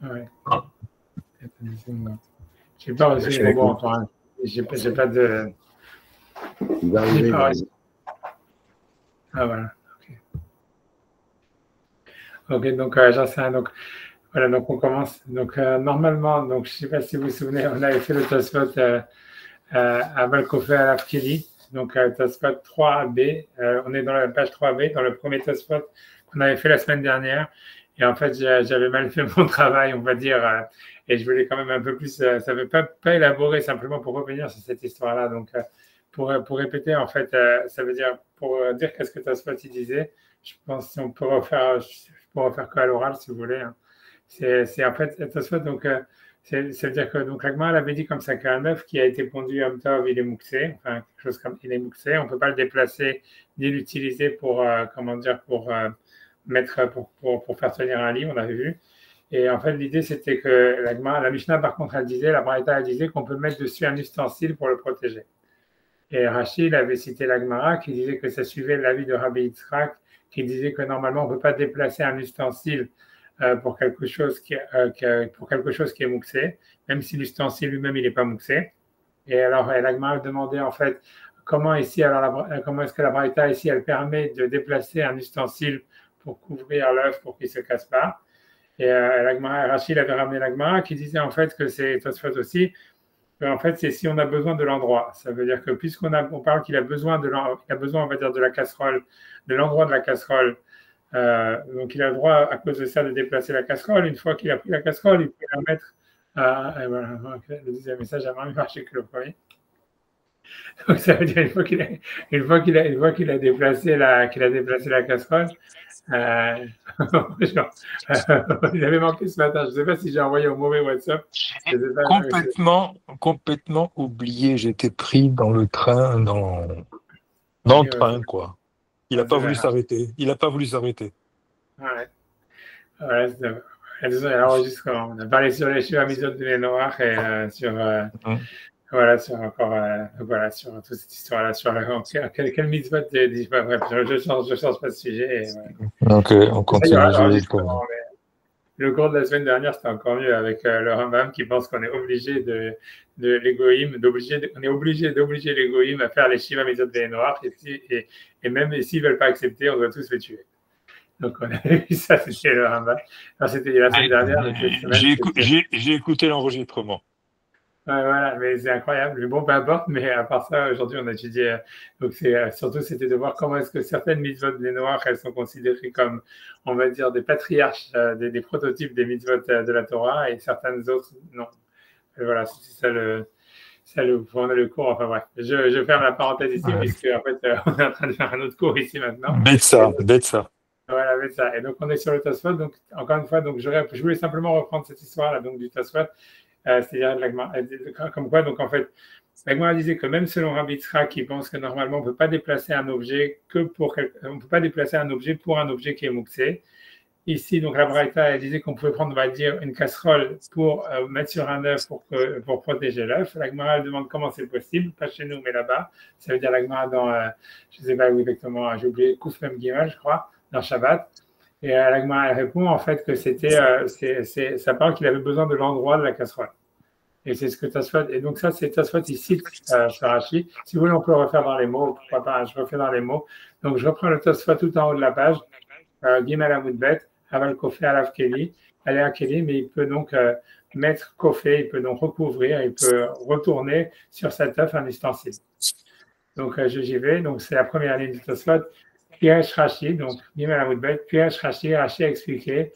Ouais. Je n'ai pas reçu les robots encore. J'ai pas de. Il va arriver. Ah voilà. Ok, donc j'en sais rien. Donc voilà, donc on commence. Donc normalement, donc je ne sais pas si vous vous souvenez, on avait fait le Tosfot à Balkofé à l'Afkili. Donc Tosfot 3b. On est dans la page 3b, dans le premier Tosfot qu'on avait fait la semaine dernière. Et en fait, j'avais mal fait mon travail, on va dire, et je voulais quand même un peu plus. Ça ne veut pas élaborer, simplement pour revenir sur cette histoire-là. Donc, pour répéter, en fait, ça veut dire, pour dire qu'est-ce que Tosfot il disait, je pense qu'on peut refaire, je peux refaire que à l'oral, si vous voulez. Hein. C'est en fait, Tosfot, donc, ça veut dire que donc l'Agma avait dit comme ça qu'un œuf qui a été pondu à Tov, il est mouxé, enfin, quelque chose comme il est mouxé, on ne peut pas le déplacer ni l'utiliser pour, comment dire, pour mettre pour faire tenir un lit, on avait vu. Et en fait, l'idée, c'était que la Mishnah, par contre, elle disait, la Braïta, elle disait qu'on peut mettre dessus un ustensile pour le protéger. Et Rachid avait cité la Gemara qui disait que ça suivait l'avis de Rabbi Yitzhak, qui disait que normalement, on ne peut pas déplacer un ustensile pour quelque chose qui est mouxé, même si l'ustensile lui-même, il n'est pas mouxé. Et alors, la Gemara demandait, en fait, comment est-ce que la Braïta, ici, elle permet de déplacer un ustensile pour couvrir l'œuf pour qu'il ne se casse pas. Et Rachid avait ramené l'Agmara qui disait en fait que c'est Tosfot aussi, que en fait c'est si on a besoin de l'endroit. Ça veut dire que on parle qu'il a besoin on va dire de la casserole, de l'endroit de la casserole. Donc il a le droit à cause de ça de déplacer la casserole. Une fois qu'il a pris la casserole, il peut la mettre. Et voilà, le deuxième message a moins marché que le premier. Donc ça veut dire une fois qu'il a déplacé la casserole, il avait manqué ce matin. Je ne sais pas si j'ai envoyé au mauvais WhatsApp. Complètement oublié. J'étais pris dans le train, dans le train, quoi. Il n'a pas voulu s'arrêter. Ouais. Voilà, c'est l'enregistrement. On a parlé sur les Shiva Mitzvot de Lénoir et sur sur toute cette histoire-là, sur quel mitzvot bref, je change pas de sujet. Et, voilà. Ok, on continue. Le cours de la semaine dernière, c'était encore mieux avec le Rambam qui pense qu'on est obligé de l'égoïme, on est obligé d'obliger l'égoïme à faire les Shiva Mitzvot de Lénoir et même s'ils ne veulent pas accepter, on doit tous les tuer. Donc, on avait vu ça, c'était le Rambam. C'était la semaine dernière. J'ai écouté l'enregistrement. Voilà, mais c'est incroyable. Mais bon, peu importe, mais à part ça, aujourd'hui, on a étudié. Donc, surtout, c'était de voir comment est-ce que certaines mitzvot des Noirs, elles sont considérées comme, on va dire, des patriarches, des prototypes des mitzvot de la Torah, et certaines autres, non. Et voilà, c'est ça le cours. Enfin, bref, je ferme la parenthèse ici, puisque, en fait, on est en train de faire un autre cours ici maintenant. Bête ça. Voilà, avec ça. Et donc, on est sur le Tosfot. Donc, encore une fois, donc, je voulais simplement reprendre cette histoire-là, donc, du Tosfot. C'est-à-dire comme quoi, donc en fait, l'Agmara disait que même selon Rabbi Yitzhak, qui pense que normalement on ne peut pas déplacer un objet on peut pas déplacer un objet pour un objet qui est mouxé. Ici, donc la Braïta, elle disait qu'on pouvait prendre, on va dire, une casserole pour mettre sur un œuf pour protéger l'œuf. L'Agmara, elle demande comment c'est possible, pas chez nous, mais là-bas. Ça veut dire l'Agmara dans, je ne sais pas où exactement, j'ai oublié, Kouf Mem Gimel, je crois, dans Shabbat. Et l'Agmara, elle répond en fait que ça parle qu'il avait besoin de l'endroit de la casserole. Et c'est ce que Tosfot. Et donc ça, c'est Tosfot, il cite sur Rashi. Si vous voulez, on peut le refaire dans les mots. Pourquoi pas, je refais dans les mots. Donc je reprends le Tosfot tout en haut de la page. Gimel Amoudbet, Aval Kofé Alav Keli, Alea Keli, mais il peut donc mettre Kofé, il peut donc recouvrir, il peut retourner sur cet œuf un ustensile. Donc j'y vais. Donc c'est la première ligne du Tosfot. Piège Rashi, donc Gimel Amoudbet, Piège Rashi, Rashi a expliqué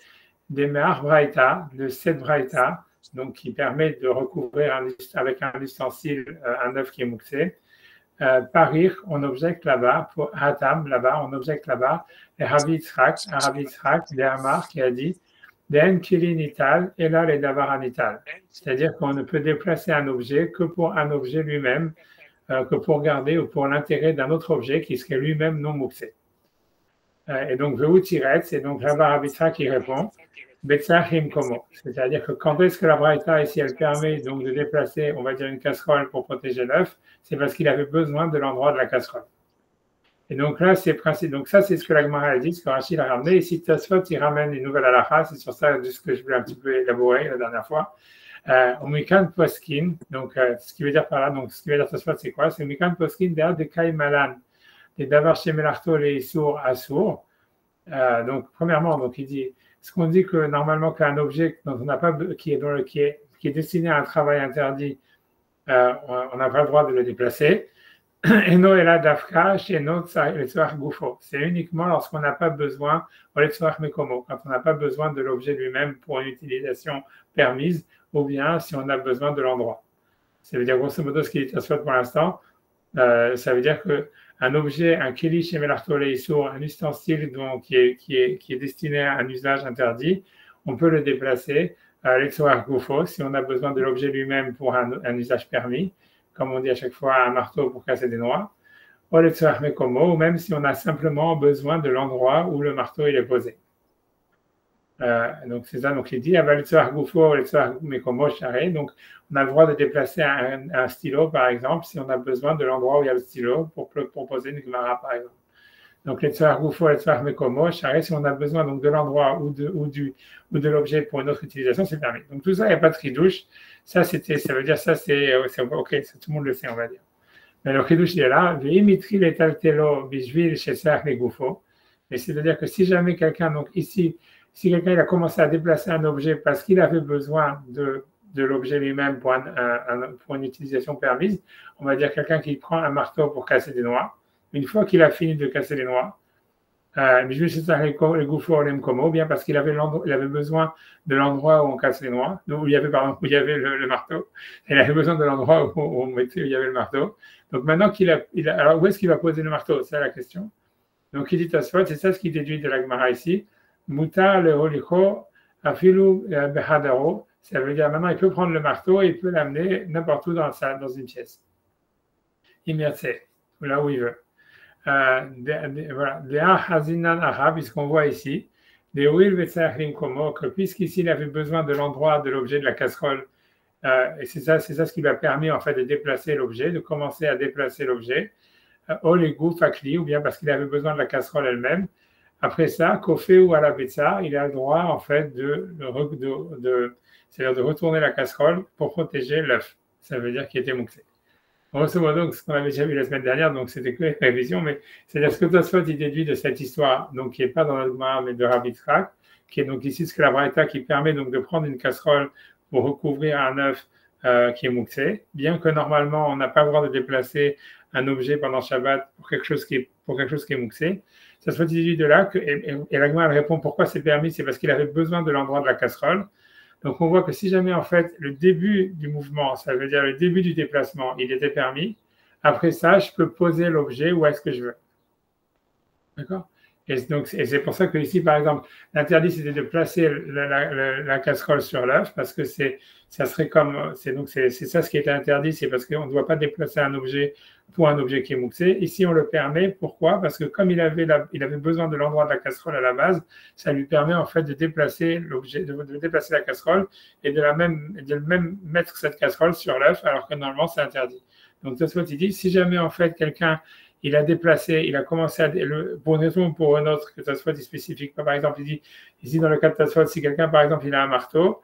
des Me'ach Braïta, de cette Braïta, donc qui permet de recouvrir avec un ustensile un œuf qui est mouxé. Parir, on objecte là-bas, pour Hatam, là-bas, on objecte là-bas, et Rabbi Yitzhak, des Amar, qui a dit Den Kili Nital, et là les Davar Nital. C'est-à-dire qu'on ne peut déplacer un objet que pour un objet lui-même, que pour garder ou pour l'intérêt d'un autre objet qui serait lui-même non mouxé. Et donc, Vehu Tiret, c'est donc là-bas Rabbi Yitzhak qui répond Betzachim Komo. C'est-à-dire que quand est-ce que la Braïta, ici, elle permet donc de déplacer, on va dire, une casserole pour protéger l'œuf, c'est parce qu'il avait besoin de l'endroit de la casserole. Et donc là, c'est principe. Donc ça, c'est ce que la Gemara a dit, ce que Rachid a ramené. Et si Tosfot, il ramène une nouvelle halakha, c'est sur ça ce que je voulais un petit peu élaborer la dernière fois. Omikan Poskin, donc ce qui veut dire par là, donc ce qui veut dire Tosfot, c'est quoi? C'est Omikan Poskin derrière des Kai Malan, des Davar Shemelarto, les Sour Assour. Donc premièrement, donc il dit, ce qu'on dit que normalement qu'un objet dont on n'a pas, qui est destiné à un travail interdit, on n'a pas le droit de le déplacer. Eno ela dafka chez notre goufo. C'est uniquement lorsqu'on n'a pas besoin, mekomo, quand on n'a pas besoin de l'objet lui-même pour une utilisation permise, ou bien si on a besoin de l'endroit. Ça veut dire grosso modo ce qui est assoit pour l'instant. Ça veut dire qu'un objet, un keli chez Melartole Issour, un ustensile donc, qui est destiné à un usage interdit, on peut le déplacer l'exoar goufo si on a besoin de l'objet lui-même pour un usage permis, comme on dit à chaque fois, un marteau pour casser des noix, ou même si on a simplement besoin de l'endroit où le marteau il est posé. Donc c'est ça, donc il dit, donc on a le droit de déplacer un stylo, par exemple, si on a besoin de l'endroit où il y a le stylo pour poser une gemara, par exemple. Donc les tzar goufo, les tzar mekomo, si on a besoin donc de l'endroit ou de l'objet pour une autre utilisation, c'est permis. Donc tout ça, il n'y a pas de chidouche. Ça veut dire ça, c'est ok, ça, tout le monde le sait, on va dire. Mais le chidouche il est là, v'imitri les taltelo bishvil chez tzar les goufo. Et c'est-à-dire que si jamais quelqu'un, donc ici, si quelqu'un il a commencé à déplacer un objet parce qu'il avait besoin de l'objet lui-même pour une utilisation permise, on va dire quelqu'un qui prend un marteau pour casser des noix. Une fois qu'il a fini de casser les noix, bien parce qu'il avait besoin de l'endroit où on casse les noix, où il y avait le marteau, il avait besoin de l'endroit où il y avait le marteau. Donc maintenant alors où est-ce qu'il va poser le marteau? C'est la question. Donc il dit Tosfot, c'est ça ce qui déduit de la Gemara ici. Mutar le holicho afilu behadaro. Ça veut dire maintenant il peut prendre le marteau et il peut l'amener n'importe où dans une pièce. Immerse, là où il veut. Voilà, puisqu'on voit ici, que puisqu'ici il avait besoin de l'endroit de l'objet de la casserole, et c'est ça ce qui lui a permis en fait de déplacer l'objet, de commencer à déplacer l'objet, ou bien parce qu'il avait besoin de la casserole elle-même. Après ça, kofé ou à la betsa, il a le droit en fait c'est-à-dire de retourner la casserole pour protéger l'œuf. Ça veut dire qu'il était mouxé. Grosso modo, ce qu'on avait déjà vu la semaine dernière, donc c'était que la révision, mais c'est-à-dire ce que Tosfot il déduit de cette histoire, donc qui n'est pas dans le Gemara, mais de Rabbi Tzrak, qui est donc ici ce que la Braïta qui permet donc de prendre une casserole pour recouvrir un œuf qui est mouxé, bien que normalement on n'a pas le droit de déplacer un objet pendant Shabbat pour quelque chose qui est mouxé. Tosfot il déduit de là et la Gemara répond pourquoi c'est permis, c'est parce qu'il avait besoin de l'endroit de la casserole. Donc, on voit que si jamais, en fait, le début du mouvement, ça veut dire le début du déplacement, il était permis, après ça, je peux poser l'objet où est-ce que je veux. D'accord? Et c'est pour ça que ici, par exemple, l'interdit, c'était de placer la casserole sur l'œuf, parce que c'est ça ce qui était interdit, c'est parce qu'on ne doit pas déplacer un objet pour un objet qui est mouxé. Ici, on le permet. Pourquoi? Parce que comme il avait besoin de l'endroit de la casserole à la base, ça lui permet en fait de déplacer l'objet, de déplacer la casserole et de même mettre cette casserole sur l'œuf, alors que normalement, c'est interdit. Donc, Tosfot, il dit, si jamais en fait quelqu'un il a déplacé, il a commencé pour une raison ou pour une autre, que Tosfot est spécifique. Par exemple, il dit, ici dans le cas de Tosfot, si quelqu'un, par exemple, il a un marteau,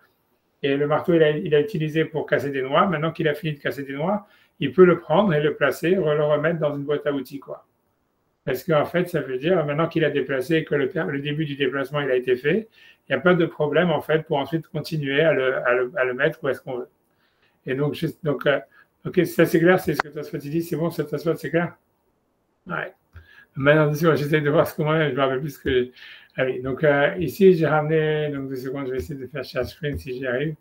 et le marteau, il a utilisé pour casser des noix, maintenant qu'il a fini de casser des noix, il peut le prendre et le placer, le remettre dans une boîte à outils, quoi. Parce qu'en fait, ça veut dire, maintenant qu'il a déplacé et que le début du déplacement, il a été fait, il n'y a pas de problème, en fait, pour ensuite continuer à le mettre où est-ce qu'on veut. Et donc, ok, ça c'est clair, c'est ce que Tosfot dit, c'est bon, ça Tosfot, c'est clair? Ouais. Maintenant, j'essaie de voir ce que moi, je me rappelle plus ce que. Allez, donc ici, j'ai ramené, donc 2 secondes, je vais essayer de faire share screen si j'y arrive.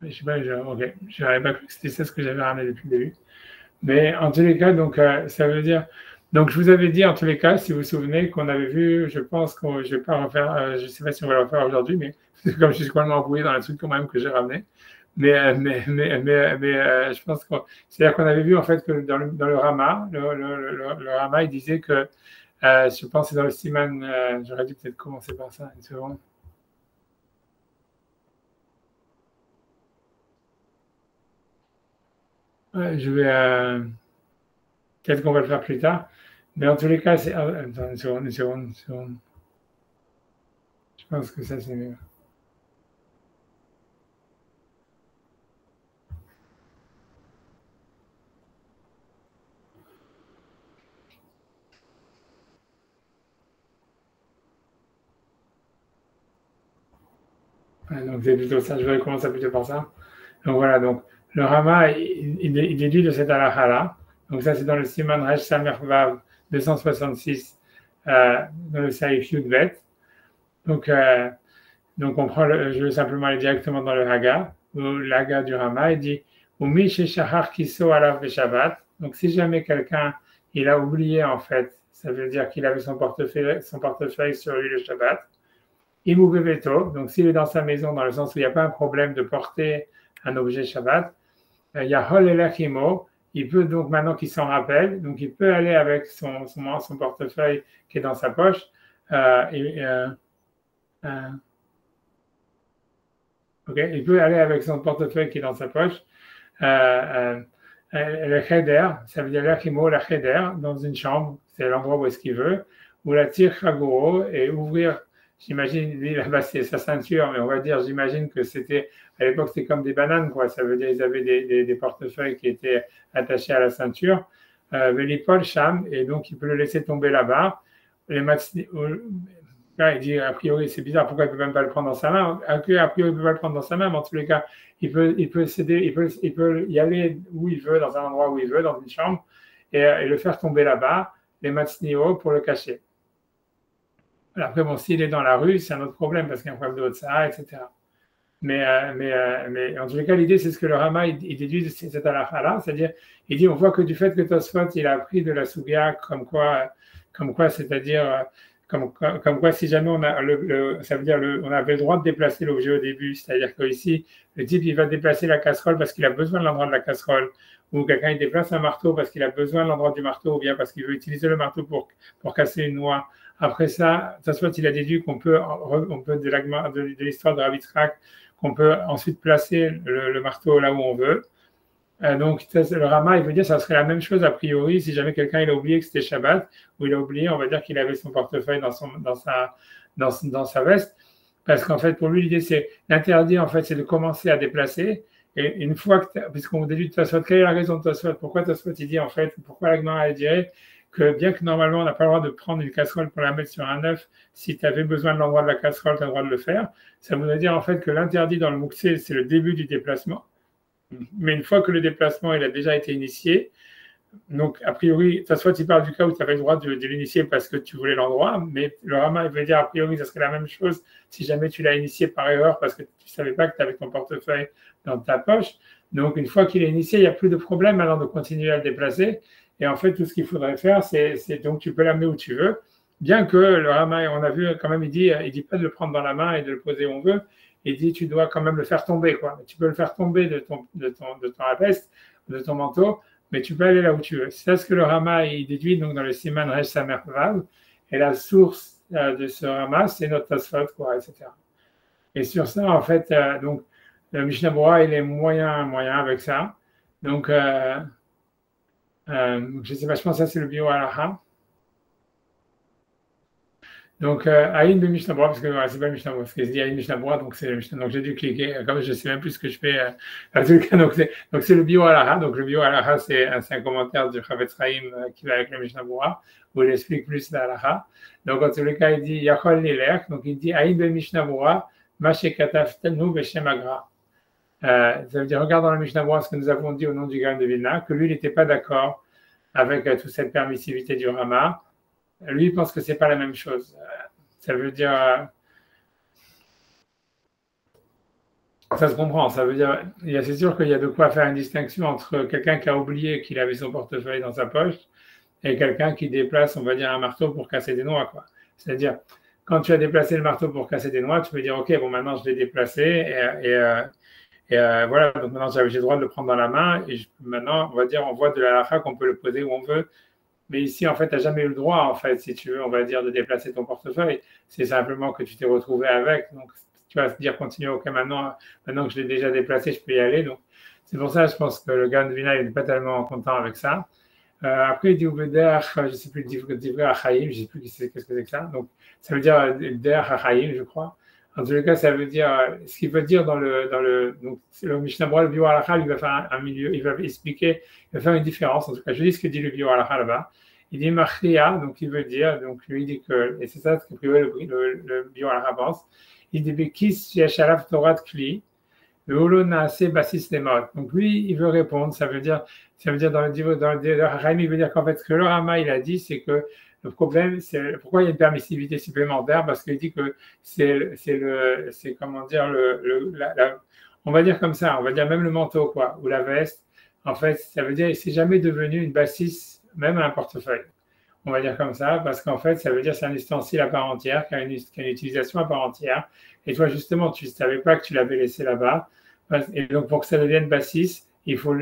Je sais pas, ok, je n'avais pas cru que c'était ça ce que j'avais ramené depuis le début. Mais en tous les cas, donc ça veut dire. Donc je vous avais dit en tous les cas, si vous vous souvenez, qu'on avait vu, je pense que je ne vais pas refaire, je ne sais pas si on va le refaire aujourd'hui, mais comme je suis complètement embrouillé dans les trucs quand même que j'ai ramené. Mais je pense que c'est-à-dire qu'on avait vu en fait que dans le Rama, le Rama, il disait que, je pense que c'est dans le Siman, j'aurais dû peut-être commencer par ça, une seconde. Je vais. Peut-être qu'on va le faire plus tard. Mais en tous les cas, c'est. Attends, une seconde. Je pense que ça, c'est mieux. Donc, c'est plutôt ça. Je vais commencer plutôt par ça. Donc, voilà. Donc, le Rama, il déduit de cette halakha-là. Donc, ça, c'est dans le Siman Resh Samer Vav 266, dans le Saïf Yudbet. Donc, on prend je vais simplement aller directement dans le Haga, l'Haga du Rama, il dit Umi sheshachar kiso alav Shabbat. Donc, si jamais quelqu'un, il a oublié, en fait, ça veut dire qu'il avait son portefeuille sur lui le Shabbat. Imu bebeto, donc s'il est dans sa maison, dans le sens où il n'y a pas un problème de porter un objet Shabbat, il y a hol elachimo, il peut donc, maintenant qu'il s'en rappelle, donc il peut aller avec son portefeuille qui est dans sa poche, il peut aller avec son portefeuille qui est dans sa poche, le cheder, ça veut dire l'achimo, la cheder, dans une chambre, c'est l'endroit où est-ce qu'il veut, ou la tire chagoro, et ouvrir. J'imagine, lui, là-bas, c'est sa ceinture, mais on va dire, j'imagine que c'était, à l'époque, c'était comme des bananes, quoi. Ça veut dire qu'ils avaient des portefeuilles qui étaient attachés à la ceinture. Velipol, Cham, et donc il peut le laisser tomber là-bas. Il dit, a priori, c'est bizarre, pourquoi il ne peut même pas le prendre dans sa main? A priori, il ne peut pas le prendre dans sa main, mais en tous les cas, il peut y aller où il veut, dans un endroit où il veut, dans une chambre, et le faire tomber là-bas, les matsnio, pour le cacher. Après, bon, s'il est dans la rue, c'est un autre problème parce qu'il y a un problème de Haute-Sahara, etc. Mais en tous les cas, l'idée, c'est ce que le Rama il déduit de cette halakha-là, c'est-à-dire, il dit, on voit que du fait que Tosfot, il a appris de la Sougia, comme quoi, c'est-à-dire, comme quoi, si jamais on a ça veut dire, on avait le droit de déplacer l'objet au début, c'est-à-dire qu'ici, le type, il va déplacer la casserole parce qu'il a besoin de l'endroit de la casserole, ou quelqu'un, il déplace un marteau parce qu'il a besoin de l'endroit du marteau, ou bien parce qu'il veut utiliser le marteau pour casser une noix. Après ça, Tosfot, il a déduit qu'on peut de l'histoire de Rav Yitzhak, qu'on peut ensuite placer le marteau là où on veut. Donc, le Rama, il veut dire que ça serait la même chose a priori si jamais quelqu'un il a oublié que c'était Shabbat, ou il a oublié, on va dire qu'il avait son portefeuille dans sa veste, parce qu'en fait, pour lui, l'idée, c'est l'interdit, en fait, c'est de commencer à déplacer. Et une fois que, puisqu'on déduit de Tosfot, quelle est la raison de Tosfot? Pourquoi Tosfot, il dit, en fait, pourquoi la Gemara, elle dirait que bien que normalement, on n'a pas le droit de prendre une casserole pour la mettre sur un œuf, si tu avais besoin de l'endroit de la casserole, tu as le droit de le faire. Ça voudrait dire en fait que l'interdit dans le Mouksé, c'est le début du déplacement. Mais une fois que le déplacement il a déjà été initié, donc a priori, soit tu parles du cas où tu avais le droit de l'initier parce que tu voulais l'endroit, mais le Rama veut dire a priori, ça serait la même chose si jamais tu l'as initié par erreur parce que tu ne savais pas que tu avais ton portefeuille dans ta poche. Donc une fois qu'il est initié, il n'y a plus de problème alors de continuer à le déplacer. Et en fait, tout ce qu'il faudrait faire, c'est donc tu peux l'amener où tu veux, bien que le Rama, on a vu quand même, il dit pas de le prendre dans la main et de le poser où on veut. Il dit tu dois quand même le faire tomber, quoi. Tu peux le faire tomber de ton veste, de ton manteau, mais tu peux aller là où tu veux. C'est ce que le Rama il déduit donc dans le Siman Resh Samer Vav. Et la source de ce Rama, c'est notre Tosfot, quoi, etc. Et sur ça, en fait, donc le Mishnah Berurah, il est moyen avec ça. Donc je sais pas, je pense que ça c'est le bio halacha. Donc Aïn de Mishnah Berurah, parce que c'est pas Mishnah Berurah, parce que je dis Aïn Mishnah Berurah, donc c'est le Mishnah. Donc j'ai dû cliquer, comme je sais même plus ce que je fais. En tout cas, donc c'est le bio halacha. Donc le bio halacha, c'est un commentaire du Chavetz Chaim qui va avec le Mishnah Berurah, où il explique plus la halacha. Donc en tous les cas, il dit Yachol Nilech, donc il dit Aïn de Mishnah Berurah, Mashekataftanu Beshem Agra. Ça veut dire, regarde dans le Mishnah Berurah ce que nous avons dit au nom du Gaon de Vilna, que lui, il n'était pas d'accord avec toute cette permissivité du Rama. Lui, il pense que ce n'est pas la même chose. Ça veut dire, ça se comprend, ça veut dire, c'est sûr qu'il y a de quoi faire une distinction entre quelqu'un qui a oublié qu'il avait son portefeuille dans sa poche et quelqu'un qui déplace, on va dire, un marteau pour casser des noix, quoi. C'est-à-dire, quand tu as déplacé le marteau pour casser des noix, tu peux dire, ok, bon, maintenant je l'ai déplacé et voilà, donc maintenant j'ai le droit de le prendre dans la main et maintenant, on va dire, on voit de la halakha qu'on peut le poser où on veut. Mais ici, en fait, tu n'as jamais eu le droit, en fait, si tu veux, on va dire, de déplacer ton portefeuille. C'est simplement que tu t'es retrouvé avec. Donc, tu vas se dire, continue, ok, maintenant que je l'ai déjà déplacé, je peux y aller. C'est pour ça, je pense que le Gaon de Vilna, il n'est pas tellement content avec ça. Après, il dit Ubeder, je ne sais plus, Divrei Achaïm, je ne sais plus qu'est-ce que c'est que ça. Donc, ça veut dire Der Achaïm, je crois. En tous les cas, ça veut dire, ce qu'il veut dire donc, le Mishnah Berurah, le Biur Halacha, il va faire un milieu, il va expliquer, il va faire une différence. En tout cas, je dis ce que dit le Biur Halacha là-bas. Il dit Machria, donc il veut dire, donc lui il dit que, et c'est ça ce que le Biur Halacha pense, il dit Bekis Yeshalav Torah Kli, le Holo Naase Basis Lemot. Donc lui, il veut répondre, ça veut dire dans le Hachaim, il veut dire qu'en fait, ce que le Rama il a dit, c'est que le problème, c'est pourquoi il y a une permissivité supplémentaire, parce qu'il dit que c'est comment dire, on va dire comme ça, on va dire même le manteau, quoi, ou la veste, en fait, ça veut dire, c'est jamais devenu une bassisse, même un portefeuille. On va dire comme ça, parce qu'en fait, ça veut dire c'est un ustensile à part entière, qui a une utilisation à part entière. Et toi, justement, tu ne savais pas que tu l'avais laissé là-bas. Et donc, pour que ça devienne bassisse, il faut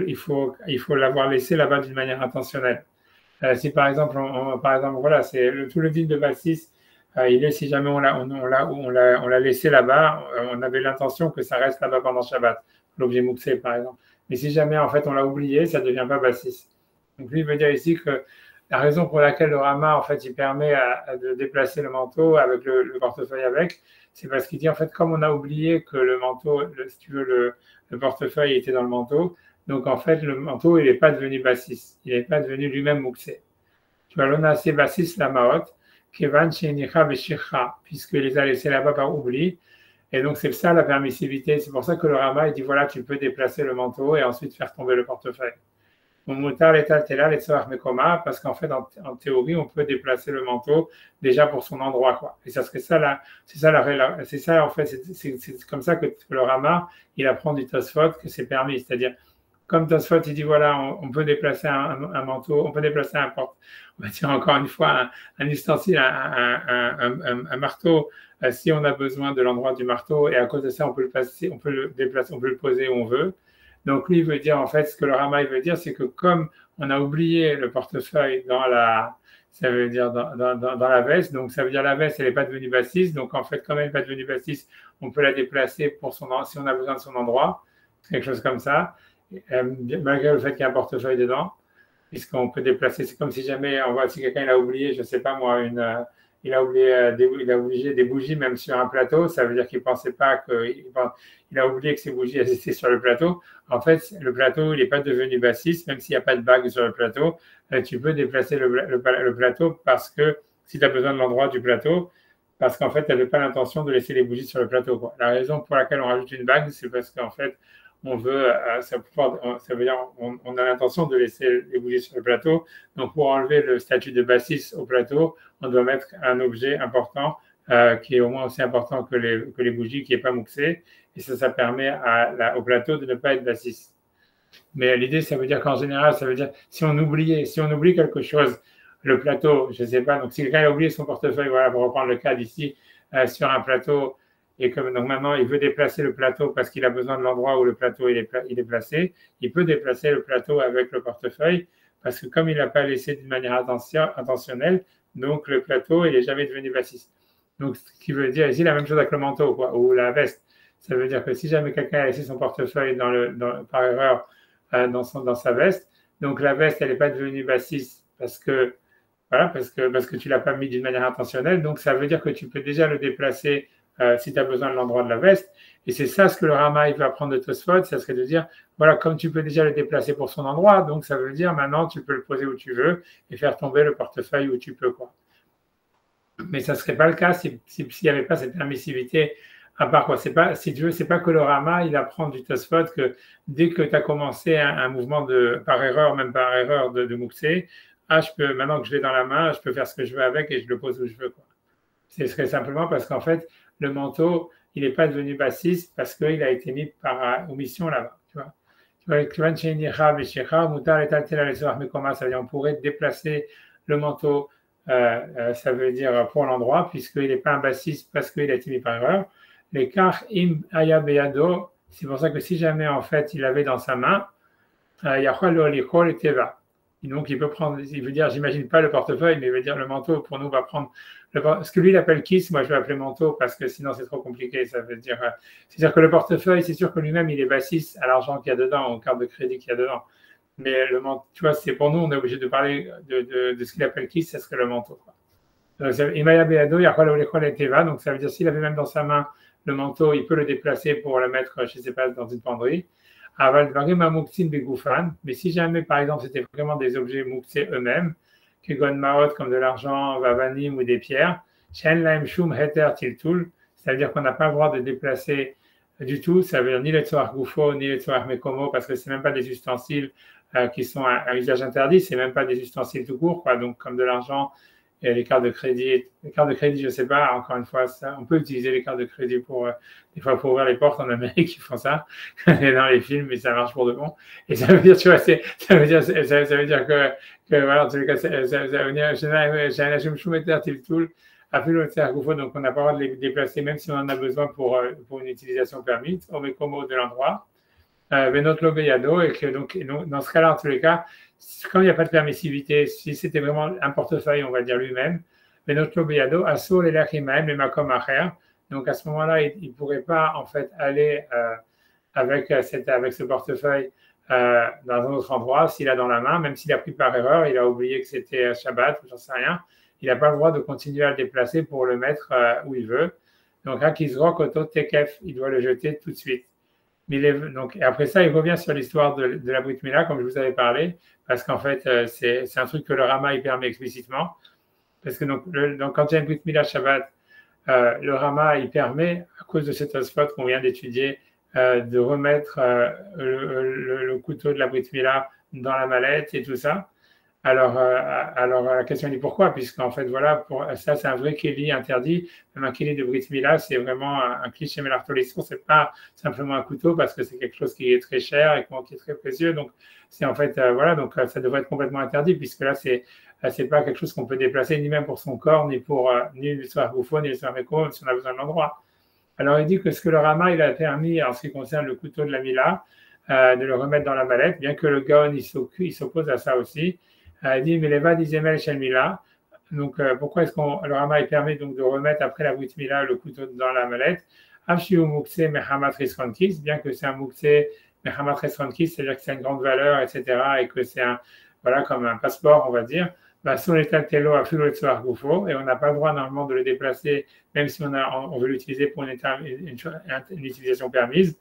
l'avoir laissé là-bas d'une manière intentionnelle. Si par exemple, voilà, c'est tout le vide de bassiste, il est si jamais on l'a laissé là-bas, on avait l'intention que ça reste là-bas pendant Shabbat, l'objet mouxé par exemple. Mais si jamais en fait on l'a oublié, ça ne devient pas bassiste. Donc lui il veut dire ici que la raison pour laquelle le Rama en fait il permet de déplacer le manteau avec le portefeuille avec, c'est parce qu'il dit en fait comme on a oublié que le manteau, si tu veux le portefeuille était dans le manteau. Donc, en fait, le manteau, il n'est pas devenu bassiste. Il n'est pas devenu lui-même mouxé. Tu vois, l'on a assez bassiste la maot, kevan sheinicha beshircha, puisqu'il les a laissés là-bas par oubli. Et donc, c'est ça la permissivité. C'est pour ça que le Rama, il dit voilà, tu peux déplacer le manteau et ensuite faire tomber le portefeuille. Parce qu'en fait, en théorie, on peut déplacer le manteau déjà pour son endroit, quoi. Et ça serait ça là, c'est ça en fait, c'est comme ça que le Rama, il apprend du Tosfot que c'est permis, c'est-à-dire comme Tosfot, il dit voilà, on peut déplacer un manteau, on peut déplacer on va dire encore une fois un ustensile, un marteau, si on a besoin de l'endroit du marteau, et à cause de ça, on peut le passer, on peut le déplacer, on peut le poser où on veut. Donc lui, il veut dire, en fait, ce que le Rama veut dire, c'est que comme on a oublié le portefeuille ça veut dire dans la veste, donc ça veut dire la veste, elle n'est pas devenue bassiste, donc en fait, comme elle n'est pas devenue bassiste, on peut la déplacer si on a besoin de son endroit, quelque chose comme ça, malgré le fait qu'il y a un portefeuille dedans, puisqu'on peut déplacer, c'est comme si jamais, si quelqu'un a oublié, je ne sais pas moi, il a oublié des bougies même sur un plateau, ça veut dire qu'il ne pensait pas il a oublié que ces bougies étaient sur le plateau. En fait, le plateau, il n'est pas devenu bassiste, même s'il n'y a pas de bague sur le plateau, tu peux déplacer le plateau parce que, si tu as besoin de l'endroit du plateau, parce qu'en fait, tu n'avais pas l'intention de laisser les bougies sur le plateau, quoi. La raison pour laquelle on rajoute une bague, c'est parce qu'en fait, on veut, ça veut dire on a l'intention de laisser les bougies sur le plateau. Donc, pour enlever le statut de bassiste au plateau, on doit mettre un objet important qui est au moins aussi important que les bougies, qui n'est pas mouxé. Et ça permet au plateau de ne pas être bassiste. Mais l'idée, ça veut dire qu'en général, ça veut dire si on oublie quelque chose, le plateau, je ne sais pas, donc si quelqu'un a oublié son portefeuille, voilà, pour reprendre le cas d'ici, sur un plateau, et que donc maintenant il veut déplacer le plateau parce qu'il a besoin de l'endroit où le plateau il est placé, il peut déplacer le plateau avec le portefeuille parce que comme il l'a pas laissé d'une manière intentionnelle, donc le plateau il n'est jamais devenu bassiste. Donc ce qui veut dire ici la même chose avec le manteau, quoi, ou la veste. Ça veut dire que si jamais quelqu'un a laissé son portefeuille par erreur dans sa veste, donc la veste elle n'est pas devenue bassiste parce que tu l'as pas mis d'une manière intentionnelle, donc ça veut dire que tu peux déjà le déplacer si tu as besoin de l'endroit de la veste. Et c'est ça ce que le Rama il va apprendre de Tosfot, ça serait de dire, voilà, comme tu peux déjà le déplacer pour son endroit, donc ça veut dire maintenant tu peux le poser où tu veux et faire tomber le portefeuille où tu peux, quoi. Mais ça ne serait pas le cas s'il n'y avait pas cette permissivité, à part quoi. Si tu veux, c'est pas que le Rama il apprend du Tosfot que dès que tu as commencé un mouvement par erreur de mouxé, maintenant que je l'ai dans la main, je peux faire ce que je veux avec et je le pose où je veux, quoi. Ce serait simplement parce qu'en fait, le manteau, il n'est pas devenu bassiste parce qu'il a été mis par omission là-bas. Tu vois, ça veut dire on pourrait déplacer le manteau, ça veut dire pour l'endroit, puisqu'il n'est pas un bassiste parce qu'il a été mis par erreur. L'écart im aya beyado, c'est pour ça que si jamais en fait il avait dans sa main, Donc, il peut prendre, il veut dire, j'imagine pas le portefeuille, mais il veut dire le manteau, pour nous, va prendre ce que lui, il appelle kiss, moi, je vais appeler manteau parce que sinon, c'est trop compliqué. Ça veut dire, c'est-à-dire que le portefeuille, c'est sûr que lui-même, il est bassiste à l'argent qu'il y a dedans, aux cartes de crédit qu'il y a dedans. Mais le manteau, tu vois, c'est pour nous, on est obligé de parler de ce qu'il appelle kiss, c'est ce que le manteau, quoi. Donc, Imaya Beado, donc ça veut dire s'il avait même dans sa main le manteau, il peut le déplacer pour le mettre, je ne sais pas, dans une penderie. Mais si jamais, par exemple, c'était vraiment des objets mouxés eux-mêmes, comme de l'argent, vavanim ou des pierres, ça veut dire qu'on n'a pas le droit de déplacer du tout. Ça veut dire ni les tsoar goufo, ni les tsoar mekomo, parce que ce n'est même pas des ustensiles qui sont à usage interdit, ce n'est même pas des ustensiles tout court, quoi. Donc, comme de l'argent, et les cartes de crédit, je ne sais pas, encore une fois, ça, on peut utiliser les cartes de crédit pour, des fois, pour ouvrir les portes en Amérique, ils font ça, dans les films, mais ça marche pour de bon. Et ça veut dire, tu vois, ça veut dire que voilà, en tous les cas, ça veut dire, j'ai un choumeter tiltoul, donc on n'a pas le droit de les déplacer, même si on en a besoin pour une utilisation permise, au mécomo de l'endroit. Notre lobeyado, et que donc, dans ce cas-là, en tous les cas, comme il n'y a pas de permissivité, si c'était vraiment un portefeuille, on va dire lui-même, notre lobeyado, assur les lachimaim, les makom acher, donc à ce moment-là, il ne pourrait pas en fait aller avec ce portefeuille dans un autre endroit, s'il a dans la main, même s'il a pris par erreur, il a oublié que c'était Shabbat, ou j'en sais rien, il n'a pas le droit de continuer à le déplacer pour le mettre où il veut. Donc, Akizrok, Oto, Tekef, il doit le jeter tout de suite. Donc, et après ça, il revient sur l'histoire de la Brit Mila, comme je vous avais parlé, parce qu'en fait, c'est un truc que le Rama il permet explicitement. Parce que donc quand il y a une Brit Mila Shabbat, le Rama il permet, à cause de cet spot qu'on vient d'étudier, de remettre le couteau de la Brit Mila dans la mallette et tout ça. Alors la question est pourquoi? Puisqu'en fait, voilà, ça, c'est un vrai kéli interdit. Même un kéli de Brit Mila, c'est vraiment un cliché mélartolisson. C'est pas simplement un couteau parce que c'est quelque chose qui est très cher et qui est très précieux. Donc, c'est en fait, voilà, donc ça devrait être complètement interdit puisque là, c'est pas quelque chose qu'on peut déplacer ni même pour son corps, ni pour ni l'histoire Goufo, ni l'histoire Meko, même si on a besoin de l'endroit. Alors, il dit que ce que le Rama, il a permis en ce qui concerne le couteau de la Mila, de le remettre dans la mallette, bien que le Gaon, il s'oppose à ça aussi. Il dit, mais les va d'Izemel Shel Mila. Donc, pourquoi est-ce que le Rama permet donc de remettre après la Brit Mila le couteau dans la mallette? Afshiu Mukse Mehamat Risrankis, bien que c'est un Mukse Mehamat Risrankis, c'est-à-dire que c'est une grande valeur, etc., et que c'est voilà, comme un passeport, on va dire. Son état telo a filo et goufo, et on n'a pas le droit normalement de le déplacer, même si on veut l'utiliser pour une utilisation permise.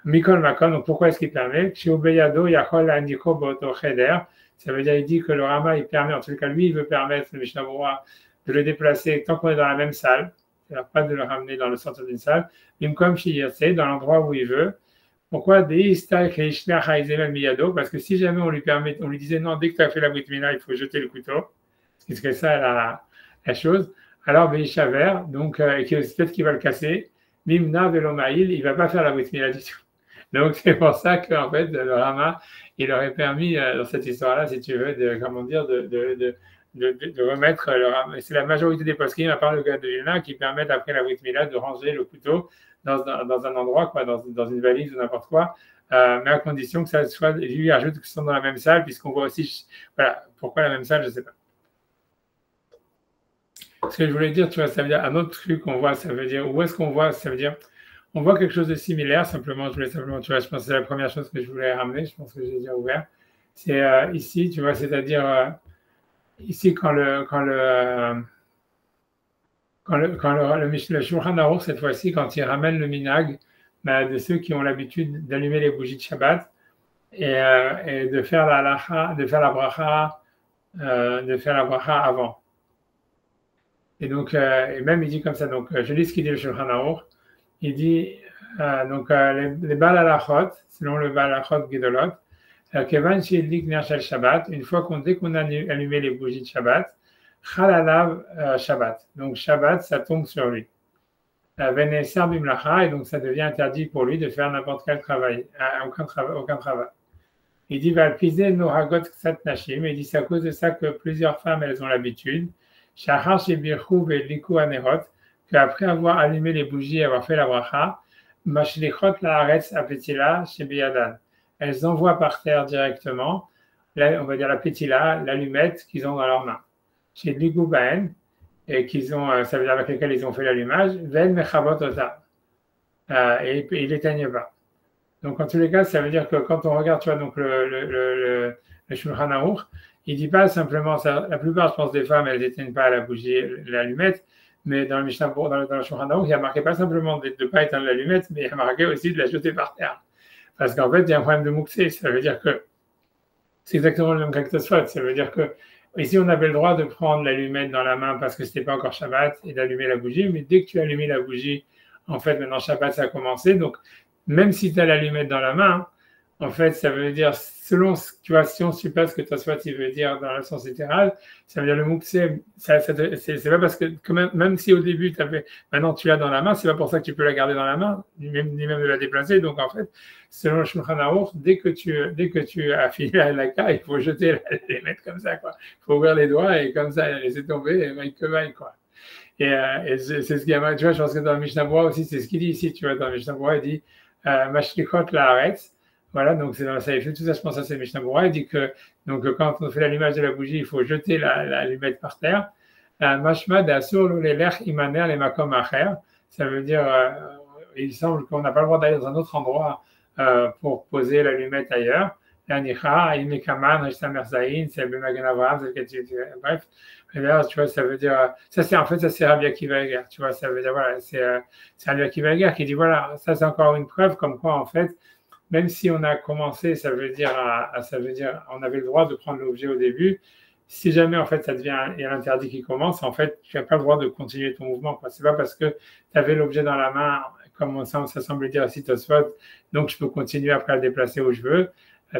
Mikol Makon, donc pourquoi est-ce qu'il permet? Shiobeyado Yachol Andiko Boto Cheder. Ça veut dire, il dit que le Rama, il permet, en tout cas, lui, il veut permettre, le Mishnah Berurah, de le déplacer tant qu'on est dans la même salle, c'est-à-dire pas de le ramener dans le centre d'une salle, même comme Shiyase, dans l'endroit où il veut. Pourquoi? Parce que si jamais on lui disait non, dès que tu as fait la Brit Mila, il faut jeter le couteau, ce qui serait ça la chose, alors Beishaver, donc peut-être qu'il va le casser, Mimna Velomaïl, il ne va pas faire la Brit Mila du tout. Donc, c'est pour ça qu'en fait, le Rama, il aurait permis, dans cette histoire-là, si tu veux, de remettre le Rama. C'est la majorité des poskim, à part le gars de Vilna, qui permettent, après la Brit Mila, de ranger le couteau dans un endroit, quoi, dans une valise ou n'importe quoi, mais à condition que ça soit, lui ajoute qu'ils sont dans la même salle, puisqu'on voit aussi, voilà, pourquoi la même salle, je ne sais pas. Ce que je voulais dire, tu vois, ça veut dire, un autre truc qu'on voit, ça veut dire, où est-ce qu'on voit, ça veut dire, on voit quelque chose de similaire, simplement, tu vois, je pense que c'est la première chose que je voulais ramener, je pense que j'ai déjà ouvert. C'est ici, tu vois, c'est-à-dire, ici, quand le Shulchan Aruch, cette fois-ci, quand il ramène le minag de ceux qui ont l'habitude d'allumer les bougies de Shabbat et de faire la bracha avant. Et donc, et même il dit comme ça, donc je lis ce qu'il dit le Shulchan Aruch. Il dit, les Baal Halachot, selon le Baal Halachot Gedolot, Kevan Shidlik Ner Shel Shabbat, dès qu'on a allumé les bougies de Shabbat, Chalalav Shabbat. Donc Shabbat, ça tombe sur lui. Veneser Bimlacha, et donc ça devient interdit pour lui de faire n'importe quel travail, aucun travail. Il dit, Valpizé Nohagot Ksat Nashim, il dit, c'est à cause de ça que plusieurs femmes, elles ont l'habitude, Shachar Shebirchu Veliku Anerot, qu'après avoir allumé les bougies et avoir fait la bracha, Mashlichot Laaretz Apetila Shebiyadan. Elles envoient par terre directement là, on va dire la pétila, l'allumette qu'ils ont dans leurs mains. Chez l'Igoubaen, et qu'ils ont, ça veut dire avec lesquels ils ont fait l'allumage, Ven Mechavot Ota. Et ils l'éteignent pas. Donc, en tous les cas, ça veut dire que quand on regarde, tu vois, donc le Shulchan Aruch, il dit pas simplement ça. La plupart, je pense, des femmes, elles n'éteignent pas la bougie, l'allumette, mais dans le Mishnah, dans le Shulchan Aruch, il y a marqué pas simplement de ne pas éteindre l'allumette, mais il y a marqué aussi de la jeter par terre. Parce qu'en fait, il y a un problème de mouxé. Ça veut dire que c'est exactement le même cas que Tosfot. Ça veut dire que ici, on avait le droit de prendre l'allumette dans la main parce que c'était pas encore Shabbat et d'allumer la bougie, mais dès que tu as allumé la bougie, en fait, maintenant Shabbat, ça a commencé. Donc, même si tu as l'allumette dans la main, en fait, ça veut dire, selon, tu vois, si on ne suit pas ce que Tosfot il veut dire dans le sens littéral, ça veut dire le mouxé, c'est pas parce que même si au début, maintenant tu l'as dans la main, c'est pas pour ça que tu peux la garder dans la main, ni même de la déplacer. Donc, en fait, selon le Shulchan Aruch, dès que tu as fini la carte, il faut jeter les mettre comme ça, quoi. Il faut ouvrir les doigts et comme ça, laisser tomber et vaille que vaille, quoi. Et c'est ce qu'il y a, tu vois, je pense que dans le Mishnah Berurah aussi, c'est ce qu'il dit ici, tu vois, dans le Mishnah Berurah, il dit Mashlichot la'aretz. Voilà, donc c'est dans la Saïf, tout ça, je pense que c'est le Mishnah Berurah, il dit que donc, quand on fait l'allumage de la bougie, il faut jeter l'allumette par terre. Mashma d'asur l'olelech imaner les makom acher. Ça veut dire, il semble qu'on n'a pas le droit d'aller dans un autre endroit pour poser l'allumette ailleurs. Bref, d'ailleurs, tu vois, ça veut dire, ça c'est en fait, ça c'est Rabbi Akiva Eger, tu vois, ça veut dire, voilà, c'est Rabbi Akiva Eger qui dit, voilà, ça c'est encore une preuve comme quoi, en fait, même si on a commencé, ça veut dire, on avait le droit de prendre l'objet au début, si jamais, en fait, ça devient, il y a l'interdit qui commence, en fait, tu n'as pas le droit de continuer ton mouvement, quoi. C'est pas parce que tu avais l'objet dans la main, comme ça semble dire aussi Tosfot, donc je peux continuer après à le déplacer où je veux,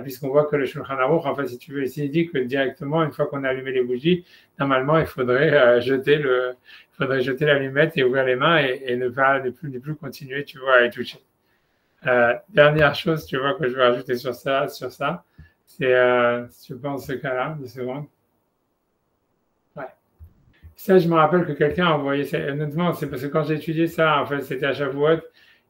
puisqu'on voit que le Shulchan Aruch, en fait, si tu veux, ici, il dit que directement, une fois qu'on a allumé les bougies, normalement, il faudrait jeter l'allumette et ouvrir les mains et ne plus continuer, tu vois, à y toucher. Dernière chose, tu vois, que je vais rajouter sur ça, c'est, si tu penses ce cas-là, 2 secondes. Ouais. Ça, je me rappelle que quelqu'un a envoyé ça. Honnêtement, c'est parce que quand j'ai étudié ça, en fait, c'était à Shavuot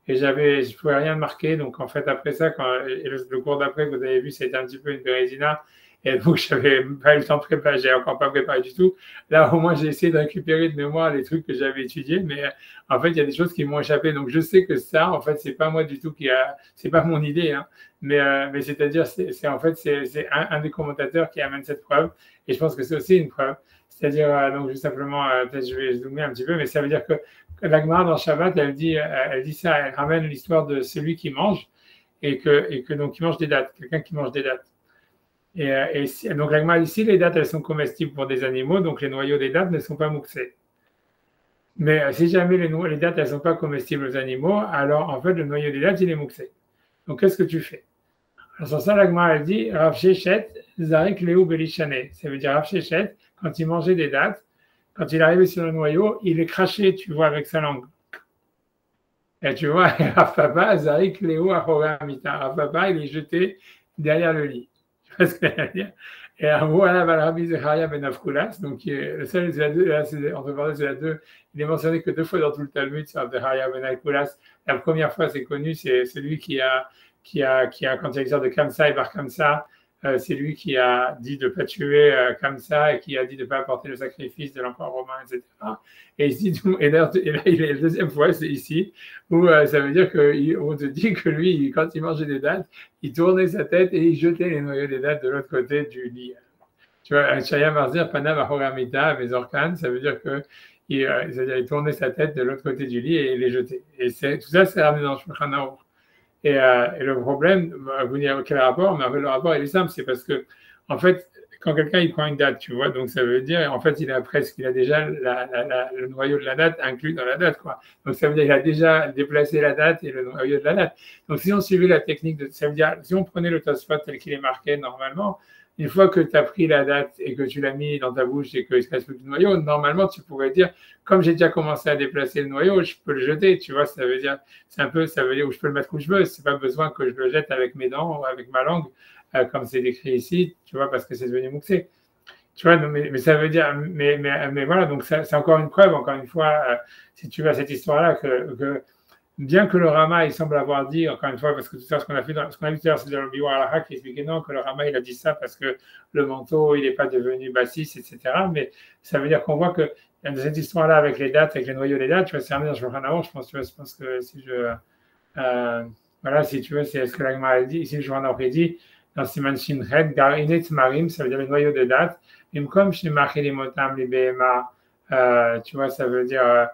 et je ne pouvais rien marquer. Donc, en fait, après ça, le cours d'après que vous avez vu, c'était un petit peu une bérésina. Et donc, je n'avais pas eu le temps de préparer, j'ai encore pas préparé du tout. Là, au moins, j'ai essayé de récupérer de mémoire les trucs que j'avais étudiés, mais en fait, il y a des choses qui m'ont échappé. Donc, je sais que ça, en fait, c'est pas moi du tout c'est pas mon idée, hein. Mais c'est-à-dire, c'est un des commentateurs qui amène cette preuve. Et je pense que c'est aussi une preuve. C'est-à-dire, donc, juste simplement, peut-être je vais zoomer un petit peu, mais ça veut dire que la Gemara dans Shabbat, elle dit ça, elle ramène l'histoire de celui qui mange et que donc, il mange des dattes, quelqu'un qui mange des dattes. Et donc, la Gemara ici, les dattes, elles sont comestibles pour des animaux, donc les noyaux des dattes ne sont pas mouxés. Mais si jamais les dattes, elles ne sont pas comestibles aux animaux, alors en fait, le noyau des dattes, il est mouxé. Donc, qu'est-ce que tu fais? Alors, sur ça, la Gemara, elle dit Rav Shechet, Zarik Léou Belishane. Ça veut dire Rav Shechet, quand il mangeait des dattes, quand il arrivait sur le noyau, il les crachait, tu vois, avec sa langue. Et tu vois, Rav Papa, Zarik Léou Ahoramita. Rav Papa, il est jeté derrière le lit. Tu vois ce que je veux dire? Et un mot à la Rabbi Zecharia ben Avkulas, donc le seul, c'est la 2, là, entre parenthèses, c'est la 2. Il est mentionné que 2 fois dans tout le Talmud, c'est Zecharia ben Avkulas. La première fois, c'est connu, c'est celui qui a, quand il y a l'histoire de Kamsa et Bar Kamsa, c'est lui qui a dit de ne pas tuer Kamsa et qui a dit de ne pas apporter le sacrifice de l'empereur romain, etc. Et ici, et là, la deuxième fois, c'est ici, où ça veut dire qu'on te dit que lui, quand il mangeait des dattes, il tournait sa tête et il jetait les noyaux des dattes de l'autre côté du lit. Tu vois, Shaya Marzir, Pana Bahoramita, Bezorkan, ça veut dire il tournait sa tête de l'autre côté du lit et il les jetait. Et tout ça, c'est ramené dans le Shulchan Aruch. Et le problème, vous direz quel rapport, mais en fait, le rapport, il est simple, c'est parce que, en fait, quand quelqu'un il prend une date, tu vois, donc ça veut dire, en fait, il a déjà le noyau de la date inclus dans la date, quoi. Donc ça veut dire qu'il a déjà déplacé la date et le noyau de la date. Donc si on suivait la technique ça veut dire, si on prenait le Tosfot tel qu'il est marqué normalement, une fois que tu as pris la date et que tu l'as mis dans ta bouche et qu'il ne se reste plus de noyau, normalement, tu pourrais dire, comme j'ai déjà commencé à déplacer le noyau, je peux le jeter, tu vois, ça veut dire où je peux le mettre où je veux, c'est pas besoin que je le jette avec mes dents ou avec ma langue, comme c'est décrit ici, tu vois, parce que c'est devenu mouxé. Tu vois, mais ça veut dire, mais voilà, donc c'est encore une preuve, encore une fois, si tu veux, cette histoire-là, que bien que le Rama, il semble avoir dit, encore une fois, parce que tout ça, ce qu'on a vu tout à l'heure, c'est dans le Biwar al-Haq qui expliquait non, que le Rama, il a dit ça parce que le manteau, il n'est pas devenu bassis, etc. Mais ça veut dire qu'on voit que dans cette histoire-là, avec les dates, avec les noyaux des dates, tu vois, c'est un dans Shulchan Aruch, je pense que si voilà, si tu veux, c'est ce que l'Agma a dit, ici, le Shulchan Aruch dit, dans Siman Shin Chet, Garinet Marim, ça veut dire les noyaux de dates, même comme chez Machilimotam, les BMA, tu vois, ça veut dire,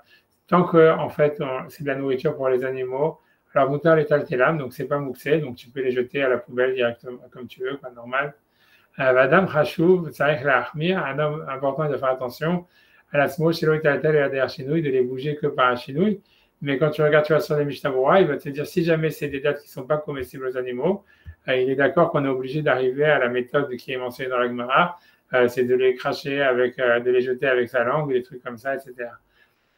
tant que, en fait, c'est de la nourriture pour les animaux, alors Moutar les Taltelam, donc c'est pas mouxé, donc tu peux les jeter à la poubelle directement, comme tu veux, quoi, normal. Vadam Chashuv, Tsarech Lahmir, un homme important de faire attention à la smo chez l'Oitaltel et à derrière chinouille, de les bouger que par un chinouille. Mais quand tu regardes, tu vas sur les Mishnah, il va te dire si jamais c'est des dates qui ne sont pas comestibles aux animaux, il est d'accord qu'on est obligé d'arriver à la méthode qui est mentionnée dans la Gemara, c'est de les cracher avec, de les jeter avec sa langue, des trucs comme ça, etc.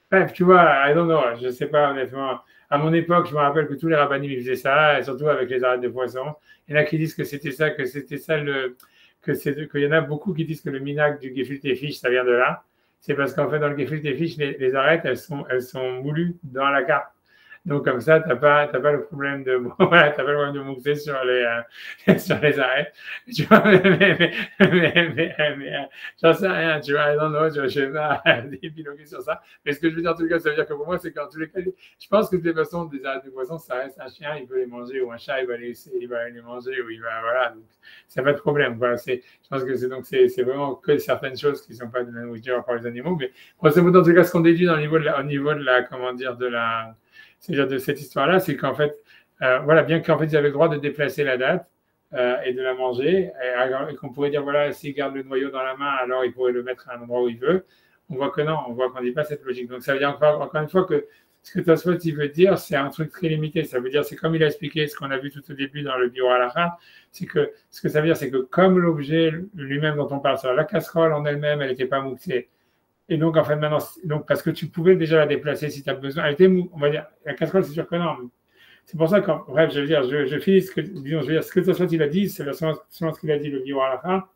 Bref, tu vois, I don't know, je ne sais pas honnêtement. À mon époque, je me rappelle que tous les rabbinim ils faisaient ça, et surtout avec les arêtes de poisson. Il y en a qui disent que c'était ça, qu'il y en a beaucoup qui disent que le minag du gefilte fish, ça vient de là. C'est parce qu'en fait, dans le gefilte fish, les arêtes, elles sont moulues dans la carte. Donc, comme ça, t'as pas le problème de, voilà, t'as pas le problème de mouxer sur les arêtes. Tu vois, mais j'en sais rien, tu vois, non, je vais pas épiloguer sur ça. Mais ce que je veux dire, en tout cas, ça veut dire que pour moi, c'est qu'en tous les cas, je pense que de toute façon, des arêtes de poisson, ça reste un chien, il peut les manger, ou un chat, il va les manger, ou il va, voilà. Donc, ça n'a pas de problème, voilà. Je pense que c'est vraiment que certaines choses qui ne sont pas de la nourriture pour les animaux. Mais, grosso modo, en tout cas, ce qu'on déduit au niveau de la, comment dire, c'est-à-dire de cette histoire-là, c'est qu'en fait, voilà, bien qu'en fait ils avaient le droit de déplacer la date et de la manger, et qu'on pourrait dire, voilà, s'il garde le noyau dans la main, alors il pourrait le mettre à un endroit où il veut. On voit que non, on voit qu'on ne dit pas cette logique. Donc ça veut dire encore une fois que ce que Tosfot il veut dire, c'est un truc très limité. Ça veut dire, c'est comme il a expliqué ce qu'on a vu tout au début dans le Biur Halacha, c'est que ce que ça veut dire, c'est que comme l'objet lui-même dont on parle, sur la casserole en elle-même, elle n'était pas mouxée. Et donc, en fait, maintenant, parce que tu pouvais déjà la déplacer si tu as besoin. Elle était mou, on va dire. La casserole, c'est sûr que non. C'est pour ça que, bref, je veux dire, je finis ce que, disons, je veux dire, ce que Tosfot il a dit, c'est selon ce qu'il a dit, le Biur Halacha,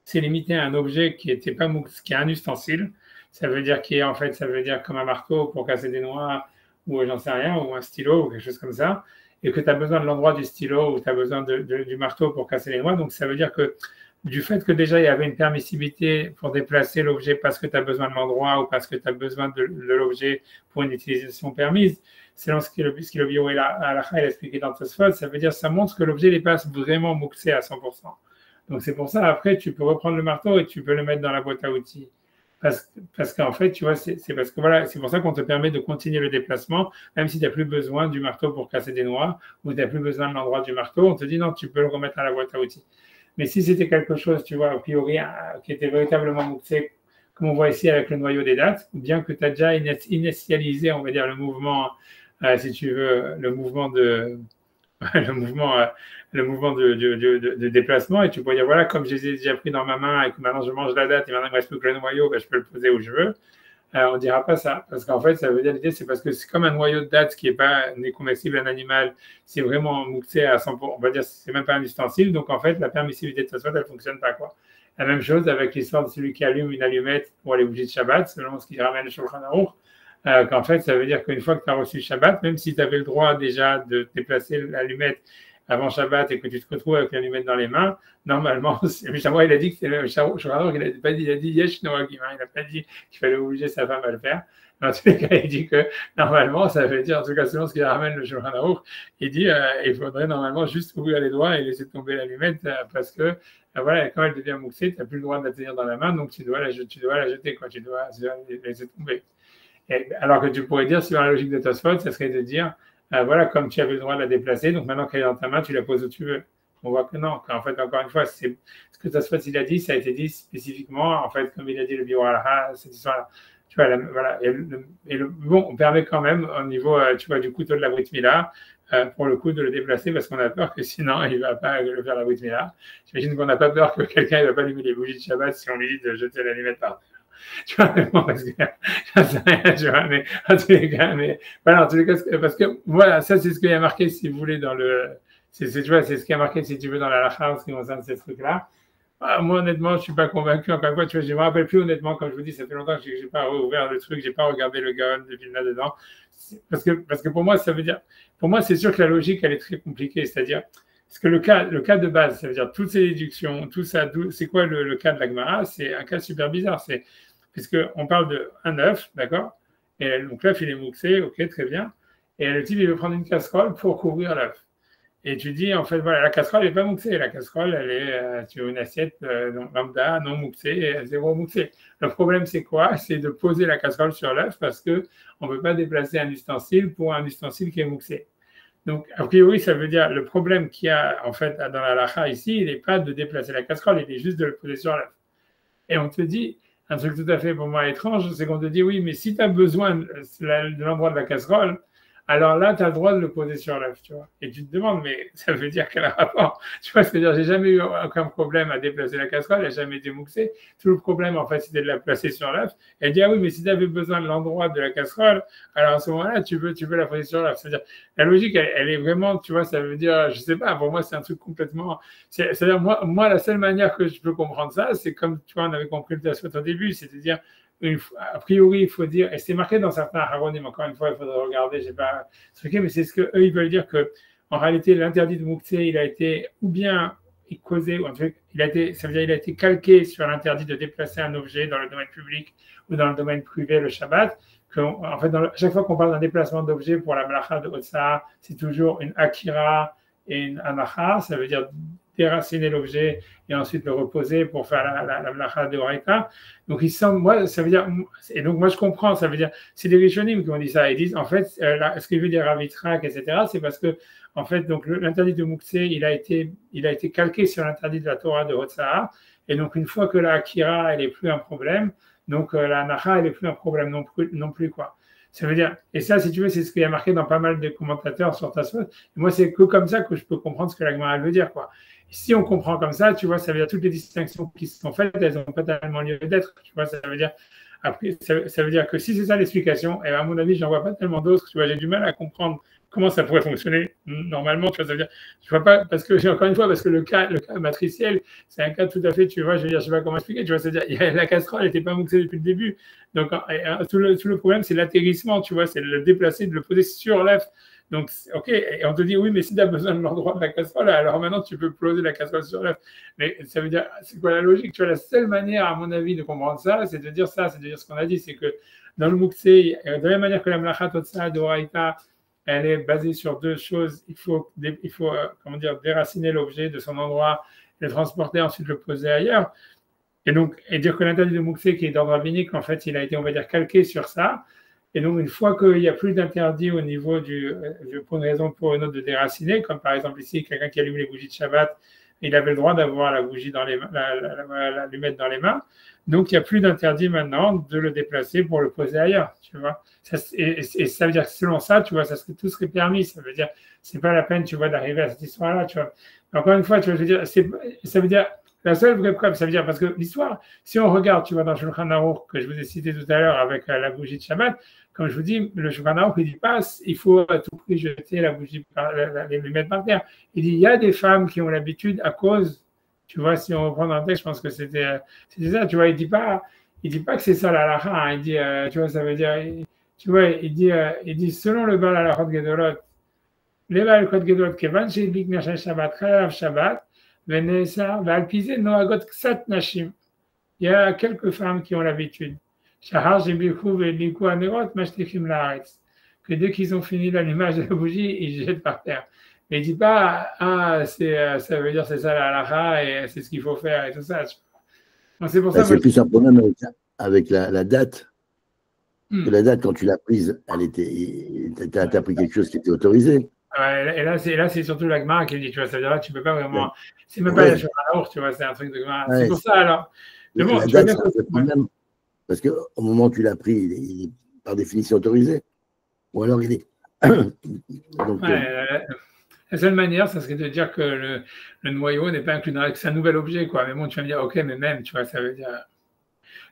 c'est limité à un objet qui était pas mou, qui est un ustensile. Ça veut dire qui est, en fait, ça veut dire comme un marteau pour casser des noix, ou j'en sais rien, ou un stylo, ou quelque chose comme ça, et que tu as besoin de l'endroit du stylo, ou tu as besoin du marteau pour casser les noix. Donc, ça veut dire que du fait que déjà il y avait une permissibilité pour déplacer l'objet parce que tu as besoin de l'endroit ou parce que tu as besoin de l'objet pour une utilisation permise, selon ce que le bio et la a expliqué dans Tosfot, ça veut dire ça montre que l'objet n'est pas vraiment mouxé à 100%. Donc c'est pour ça, après, tu peux reprendre le marteau et tu peux le mettre dans la boîte à outils. Parce qu'en fait, tu vois, c'est parce que voilà, c'est pour ça qu'on te permet de continuer le déplacement, même si tu n'as plus besoin du marteau pour casser des noix ou tu n'as plus besoin de l'endroit du marteau, on te dit non, tu peux le remettre à la boîte à outils. Mais si c'était quelque chose, tu vois, a priori, qui était véritablement mouxé, comme on voit ici avec le noyau des dates, ou bien que tu as déjà initialisé, on va dire, le mouvement, si tu veux, le mouvement de déplacement, et tu peux dire, voilà, comme je les ai déjà pris dans ma main et que maintenant je mange la date et maintenant il ne reste plus que le noyau, ben, je peux le poser où je veux. On ne dira pas ça, parce qu'en fait, ça veut dire, l'idée, c'est parce que c'est comme un noyau de date qui n'est comestible un animal, c'est vraiment mouxé à 100%, on va dire, c'est même pas un ustensile, donc en fait, la permissivité de Tosfot, elle ne fonctionne pas, quoi. La même chose avec l'histoire de celui qui allume une allumette pour les bougies de Shabbat, selon ce qu'il ramène le Shulchan Aruch, qu'en fait, ça veut dire qu'une fois que tu as reçu Shabbat, même si tu avais le droit déjà de déplacer l'allumette avant Shabbat et que tu te retrouves avec l'allumette dans les mains, normalement, il a dit que c'est le Shulchan Aruch, il a dit Yesh Noagim, il n'a pas dit qu'il fallait obliger sa femme à le faire. En tous les cas, il dit que normalement, ça veut dire, en tout cas, selon ce qu'il ramène le Shulchan Aruch, il dit il faudrait normalement juste ouvrir les doigts et laisser tomber l'allumette parce que voilà, quand elle devient mouxée, tu n'as plus le droit de la tenir dans la main, donc tu dois la jeter, quoi, tu dois la laisser tomber. Alors que tu pourrais dire, sur la logique de Tosfot, ça serait de dire, voilà, comme tu avais le droit de la déplacer, donc maintenant qu'elle est dans ta main, tu la poses où tu veux. On voit que non, qu'en fait, encore une fois, c'est ce que Tosfot il a dit, ça a été dit spécifiquement, en fait, comme il a dit le Biur Halacha, cette histoire-là. Tu vois, voilà, bon, on permet quand même au niveau, tu vois, du couteau de la Brit Mila, pour le coup, de le déplacer parce qu'on a peur que sinon, il ne va pas le faire la Brit Mila. J'imagine qu'on n'a pas peur que quelqu'un ne va pas allumer les bougies de Shabbat si on lui dit de jeter l'allumette par terre. Tu vois, parce que j'en sais rien, tu vois, mais en tous les cas, voilà, en tous les cas, parce que voilà, ça c'est ce qu'il y a marqué, si vous voulez, tu vois, c'est ce qui a marqué, si tu veux, dans la lacha, en ce qui concerne ces trucs-là. moi, honnêtement, je ne suis pas convaincu. Encore une fois, tu vois, je ne me rappelle plus honnêtement, comme je vous dis, ça fait longtemps que je n'ai pas ouvert le truc, je n'ai pas regardé le Gaon de Vilna dedans. Parce que pour moi, ça veut dire, pour moi, c'est sûr que la logique, elle est très compliquée. C'est-à-dire, parce que le cas de base, ça veut dire toutes ces déductions, tout ça, c'est quoi le cas de la Gemara? C'est un cas super bizarre. C'est, puisqu'on parle d'un œuf, d'accord? Et donc l'œuf, il est mouxé, ok, très bien. Et le type, il veut prendre une casserole pour couvrir l'œuf. Et tu dis, en fait, voilà, la casserole n'est pas mouxée. La casserole, elle est sur une assiette lambda, non mouxée, zéro mouxée. Le problème, c'est quoi? C'est de poser la casserole sur l'œuf parce qu'on ne peut pas déplacer un ustensile pour un ustensile qui est mouxé. Donc, a priori, ça veut dire, le problème qu'il y a, en fait, dans la lacha ici, il n'est pas de déplacer la casserole, il est juste de le poser sur l'œuf. Et on te dit, un truc tout à fait pour moi étrange, c'est qu'on te dit, oui, mais si tu as besoin de l'endroit de la casserole, alors là, tu as le droit de le poser sur l'œuf, tu vois. Et tu te demandes, mais ça veut dire quel rapport? Tu vois, c'est-à-dire, j'ai jamais eu aucun problème à déplacer la casserole, elle n'a jamais été mouxée. Tout le problème, en fait, c'était de la placer sur l'œuf. Elle dit, ah oui, mais si tu avais besoin de l'endroit de la casserole, alors à ce moment-là, tu peux la poser sur l'œuf. C'est-à-dire, la logique, elle est vraiment, tu vois, ça veut dire, je sais pas, pour moi, c'est un truc complètement. C'est-à-dire, moi, la seule manière que je peux comprendre ça, c'est comme, tu vois, on avait compris le Tosfot au début, c'est-à-dire, a priori, il faut dire, et c'est marqué dans certains haronim, encore une fois, il faudrait regarder, je n'ai pas truqué, mais c'est ce qu'eux, ils veulent dire qu'en réalité, l'interdit de Mouktsé, il a été ou bien causé, ou en fait, ça veut dire qu'il a été calqué sur l'interdit de déplacer un objet dans le domaine public ou dans le domaine privé le Shabbat, en fait, chaque fois qu'on parle d'un déplacement d'objet pour la Melacha de Otsa, c'est toujours une Akira et une Anacha, ça veut dire déraciner l'objet et ensuite le reposer pour faire la melacha de Horaïka. Donc, moi, ça veut dire, et donc moi je comprends, ça veut dire, c'est des Rishonim qui ont dit ça. Ils disent, en fait, ce qu'il veut dire Ravitrak, etc., c'est parce que, en fait, donc l'interdit de Mouktsé, il a été calqué sur l'interdit de la Torah de Hotzah, et donc une fois que la Akira, elle n'est plus un problème, donc la Nacha, elle n'est plus un problème non plus, quoi. Ça veut dire, et ça, si tu veux, c'est ce qu'il y a marqué dans pas mal de commentateurs sur Tosfot. Moi, c'est que comme ça que je peux comprendre ce que la Gemara veut dire, quoi. Si on comprend comme ça, tu vois, ça veut dire toutes les distinctions qui sont faites, elles n'ont pas tellement lieu d'être. Tu vois, ça veut dire, après, ça veut dire que si c'est ça l'explication, et à mon avis, j'en vois pas tellement d'autres. Tu vois, j'ai du mal à comprendre comment ça pourrait fonctionner normalement. Tu vois, ça veut dire, je vois pas, parce que encore une fois, parce que le cas matriciel, c'est un cas tout à fait, tu vois, je veux dire, je sais pas comment expliquer. Tu vois, c'est-à-dire, la casserole n'était pas mouxée depuis le début. Donc, tout le problème, c'est l'atterrissement. Tu vois, c'est le déplacer, de le poser sur l'œuf. Donc, ok, et on te dit, oui, mais si tu as besoin de l'endroit de la casserole, alors maintenant tu peux poser la casserole sur l'œuf. Mais ça veut dire, c'est quoi la logique? Tu vois, la seule manière, à mon avis, de comprendre ça, c'est de dire ce qu'on a dit, c'est que dans le Mouktsé, de la même manière que la Melacha Totsa d'Oraïta, elle est basée sur deux choses. Il faut comment dire, déraciner l'objet de son endroit, le transporter, ensuite le poser ailleurs. Et donc, et dire que l'interdit de Mouktsé, qui est d'ordre rabbinique, en fait, il a été, on va dire, calqué sur ça. Et donc, une fois qu'il n'y a plus d'interdit au niveau pour une raison ou pour une autre de déraciner, comme par exemple ici, quelqu'un qui allume les bougies de Shabbat, il avait le droit d'avoir la bougie dans les mains, lui mettre dans les mains. Donc, il n'y a plus d'interdit maintenant de le déplacer pour le poser ailleurs, tu vois. Et ça veut dire que selon ça, tu vois, tout serait permis. Ça veut dire, c'est pas la peine, tu vois, d'arriver à cette histoire-là, tu vois. Mais encore une fois, tu vois, je veux dire, ça veut dire, la seule vraie preuve, ça veut dire, parce que l'histoire, si on regarde, tu vois, dans Shulchan Aruch, que je vous ai cité tout à l'heure avec la bougie de Shabbat, comme je vous dis, le Shulchan Aruch, il dit pas, il faut à tout prix jeter la bougie, les mettre par terre. Il dit, il y a des femmes qui ont l'habitude, à cause, tu vois, si on reprend dans le texte, je pense que c'était ça, tu vois, il dit pas que c'est ça la halakha, hein, il dit, tu vois, ça veut dire, tu vois, il dit, selon le Baal Halachot Gedolot, les Baal Halachot Gedolot, Kevan, Sheidlik Mershel Shabbat, Chalav Shabbat, Venesa, Valpizé, Noagot Ksat Nashim. Il y a quelques femmes qui ont l'habitude. Shahar, Jebikou, Velikou, Anerot, Mashtichim Laaretz. Que dès qu'ils ont fini l'allumage de la bougie, ils jettent par terre. Mais il ne dit pas, ça veut dire c'est ça la halakha et c'est ce qu'il faut faire et tout ça. Donc, c'est pour ça. C'est plus un problème avec la date. Que la date, quand tu l'as prise, t'as pris quelque chose qui était autorisé. Ouais, et là, c'est surtout la Gemara qui dit, tu vois, ça veut dire là, tu peux pas vraiment. Ouais. C'est même pas la Shulchan Aruch, tu vois, c'est un truc de Gemara. Ouais. C'est pour ça, alors. Mais bon, la date, c'est un problème. Parce qu'au moment où tu l'as pris, il est par définition autorisé. Ou alors il est. Donc, la seule manière, ça serait de dire que le noyau n'est pas inclus dans c'est un nouvel objet, quoi. Mais bon, tu vas me dire, ok, mais même, tu vois, ça veut dire.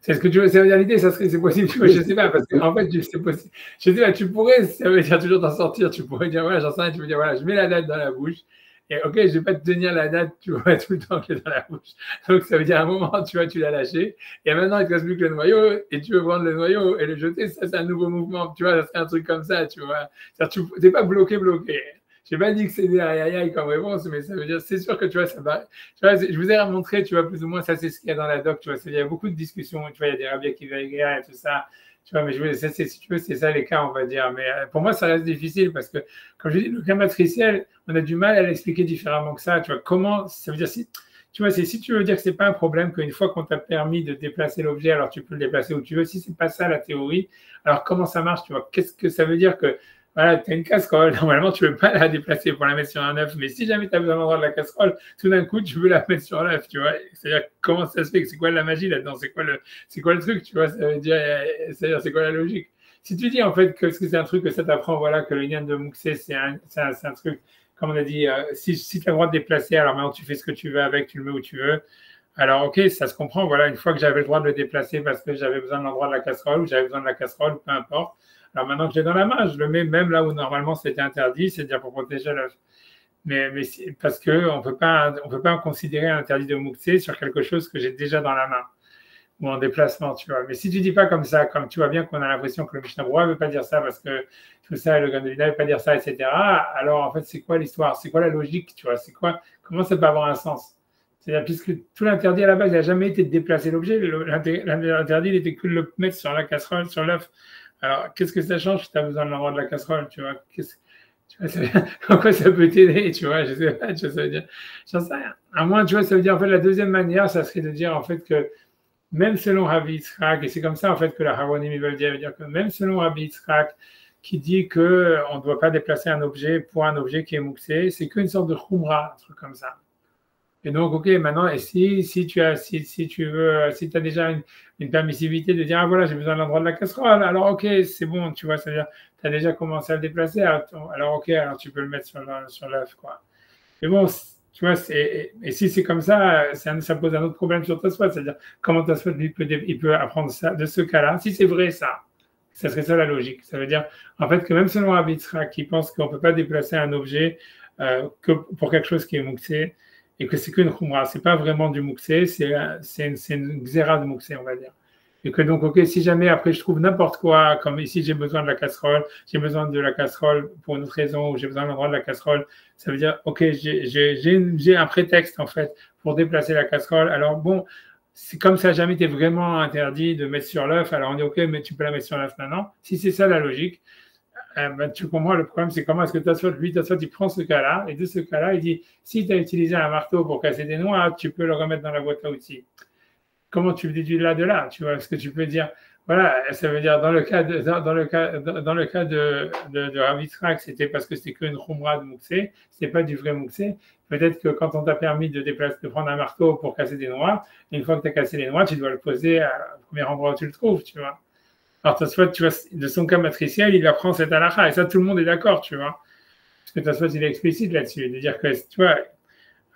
C'est ce que tu veux, ça veut dire l'idée, c'est possible, tu vois, je sais pas, parce qu'en fait, c'est possible. Je sais pas, tu pourrais, ça veut dire toujours t'en sortir, tu pourrais dire, voilà, j'en sais rien, tu peux dire, voilà, je mets la date dans la bouche, Et ok, je ne vais pas te tenir la date, tu vois, tout le temps qui est dans la bouche. Donc, ça veut dire à un moment, tu vois, tu l'as lâché. Et maintenant, il ne te reste plus que le noyau et tu veux prendre le noyau et le jeter. Ça, c'est un nouveau mouvement. Tu vois, ça serait un truc comme ça, tu vois. Tu n'es pas bloqué. Je n'ai pas dit que c'est des aïe comme réponse, mais ça veut dire, c'est sûr que tu vois, ça va. Tu vois, je vous ai montré, tu vois, plus ou moins, ça, c'est ce qu'il y a dans la doc, tu vois. Il y a beaucoup de discussions, tu vois, il y a des rabbis qui veulent et tout ça. Tu vois, mais si tu veux, c'est ça les cas, on va dire. Mais pour moi, ça reste difficile parce que, comme je dis, le cas matriciel, on a du mal à l'expliquer différemment que ça. Tu vois, comment, ça veut dire, si tu veux dire que c'est pas un problème qu'une fois qu'on t'a permis de déplacer l'objet, alors tu peux le déplacer où tu veux. Si c'est pas ça la théorie, alors comment ça marche, tu vois? Qu'est-ce que ça veut dire que, voilà, tu as une casserole, normalement, tu ne veux pas la déplacer pour la mettre sur un œuf, mais si jamais tu as besoin d'endroit de la casserole, tout d'un coup, tu veux la mettre sur l'œuf, tu vois. C'est-à-dire, comment ça se fait? C'est quoi la magie là-dedans? C'est quoi le truc, tu vois? Ça veut dire, c'est-à-dire, c'est quoi la logique? Si tu dis, en fait, que c'est un truc que ça t'apprend, voilà, que le lien de Mouxé, c'est un truc, comme on a dit, si tu as le droit de déplacer, alors maintenant, tu fais ce que tu veux avec, tu le mets où tu veux. Alors, ok, ça se comprend, voilà, une fois que j'avais le droit de le déplacer parce que j'avais besoin de l'endroit de la casserole ou j'avais besoin de la casserole, peu importe. Alors maintenant que j'ai dans la main, je le mets même là où normalement c'était interdit, c'est-à-dire pour protéger l'œuf. Mais parce qu'on ne peut pas considérer un interdit de mouxé sur quelque chose que j'ai déjà dans la main ou en déplacement, tu vois. Mais si tu ne dis pas comme ça, comme tu vois bien qu'on a l'impression que le Mishnah Berurah ne veut pas dire ça parce que tout ça, le Gaon de Vilna ne veut pas dire ça, etc. Alors en fait, c'est quoi l'histoire? C'est quoi la logique, tu vois? C'est quoi? Comment ça peut avoir un sens? C'est-à-dire, puisque tout l'interdit à la base, il n'a jamais été de déplacer l'objet, l'interdit, il était que de le mettre sur la casserole, sur l'œuf. Alors, qu'est-ce que ça change si tu as besoin de l'endroit de la casserole, tu vois? En quoi ça peut t'aider, tu vois? Je sais pas, tu vois, ça veut dire, j'en sais rien. À moins, tu vois, ça veut dire, en fait, la deuxième manière, ça serait de dire, en fait, que même selon Rabbi Yitzhak, et c'est comme ça, en fait, que la Haronim, ils veulent dire que même selon Rabbi Yitzhak, qui dit qu'on ne doit pas déplacer un objet pour un objet qui est mouxé, c'est qu'une sorte de khumra, un truc comme ça. Et donc, ok, maintenant, et si tu as déjà une permissivité de dire, ah voilà, j'ai besoin de l'endroit de la casserole, alors ok, c'est bon, tu vois, c'est-à-dire, tu as déjà commencé à le déplacer, alors ok, alors tu peux le mettre sur l'œuf, quoi. Mais bon, tu vois, et si c'est comme ça, ça pose un autre problème sur Tosfot, c'est-à-dire, comment Tosfot, il peut apprendre ça de ce cas-là, si c'est vrai ça serait ça la logique. Ça veut dire, en fait, que même selon Rabbi Yitzhak, qui pense qu'on ne peut pas déplacer un objet que pour quelque chose qui est mouxé, et que c'est qu'une khumra, c'est pas vraiment du mouxé, c'est une xéra de mouxé, on va dire. Et que donc, ok, si jamais après je trouve n'importe quoi, comme ici j'ai besoin de la casserole, j'ai besoin de la casserole pour une autre raison, ou j'ai besoin de l'endroit de la casserole, ça veut dire, ok, j'ai un prétexte en fait pour déplacer la casserole. Alors bon, c'est comme ça n'a jamais été vraiment interdit de mettre sur l'œuf, alors on dit ok, mais tu peux la mettre sur l'œuf maintenant. Si c'est ça la logique, ben, tu comprends le problème, c'est comment est-ce que Tosfot, il prend ce cas-là, et de ce cas-là, il dit, si tu as utilisé un marteau pour casser des noix, tu peux le remettre dans la boîte à outils. Comment tu le déduis là de là, tu vois? Est-ce que tu peux dire, voilà, ça veut dire dans le cas de Rav Yitzhak, c'était parce que c'était qu'une khumra de mouxé, c'était pas du vrai mouxé. Peut-être que quand on t'a permis de prendre un marteau pour casser des noix, une fois que tu as cassé les noix, tu dois le poser au premier endroit où tu le trouves, tu vois? Alors, Tosfot, tu vois, de son cas matriciel, il apprend cette halakha, et ça, tout le monde est d'accord, tu vois. Parce que Tosfot, il est explicite là-dessus, de dire que, tu vois,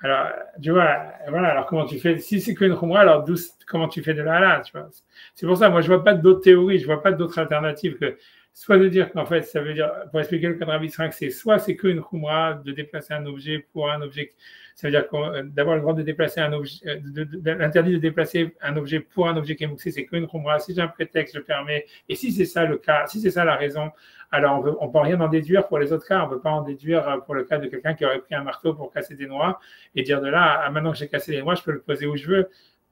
alors, tu vois, voilà, alors comment tu fais, si c'est qu'une khumra, alors comment tu fais de la halakha, tu vois. C'est pour ça, moi, je vois pas d'autres théories, je vois pas d'autres alternatives que, soit de dire qu'en fait, ça veut dire, pour expliquer le cas de Rabbi Yitzhak, c'est qu'une khumra de déplacer un objet pour un objet. Ça veut dire d'avoir le droit de déplacer un objet, l'interdit de déplacer un objet pour un objet qui est mouxé, c'est qu'une khumra. Si j'ai un prétexte, je le permets. Et si c'est ça le cas, si c'est ça la raison, alors on ne peut rien en déduire pour les autres cas. On ne peut pas en déduire pour le cas de quelqu'un qui aurait pris un marteau pour casser des noix et dire de là, ah, maintenant que j'ai cassé les noix, je peux le poser où je veux.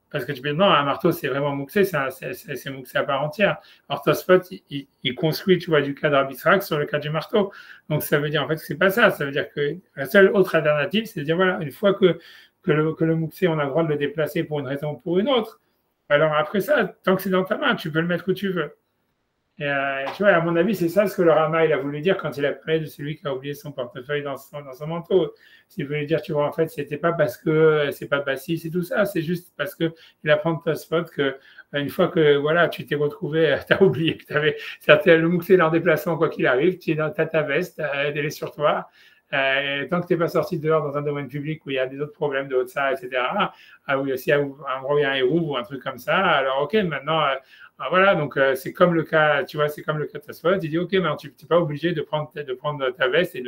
Parce que tu peux dire, non, un marteau, c'est vraiment mouxé, c'est mouxé à part entière. Or, Tosfot, il construit, tu vois, du cas d'Rabbi Yitzhak sur le cas du marteau. Donc, ça veut dire, en fait, que c'est pas ça. Ça veut dire que la seule autre alternative, c'est de dire, voilà, une fois que le mouxé, on a le droit de le déplacer pour une raison ou pour une autre, alors après ça, tant que c'est dans ta main, tu peux le mettre où tu veux. Et tu vois, à mon avis, c'est ça ce que le Rama il a voulu dire quand il a parlé de celui qui a oublié son portefeuille dans son manteau. Il voulait dire, tu vois, en fait, c'était pas parce que c'est pas Bassi, c'est tout ça, c'est juste parce que il apprend de Tosfot que une fois que voilà, tu t'es retrouvé, tu as oublié que tu avais le mouxé en déplacement quoi qu'il arrive, tu es dans ta veste, elle est sur toi. Tant que tu n'es pas sorti dehors dans un domaine public où il y a des autres problèmes de Haute-Saha, etc., où il y a aussi un endroit où il y a un héros ou un truc comme ça, alors ok, maintenant, voilà, donc c'est comme le cas, tu vois, c'est comme le cas de Tosfot. Il dit, ok, mais tu n'es pas obligé de prendre ta veste et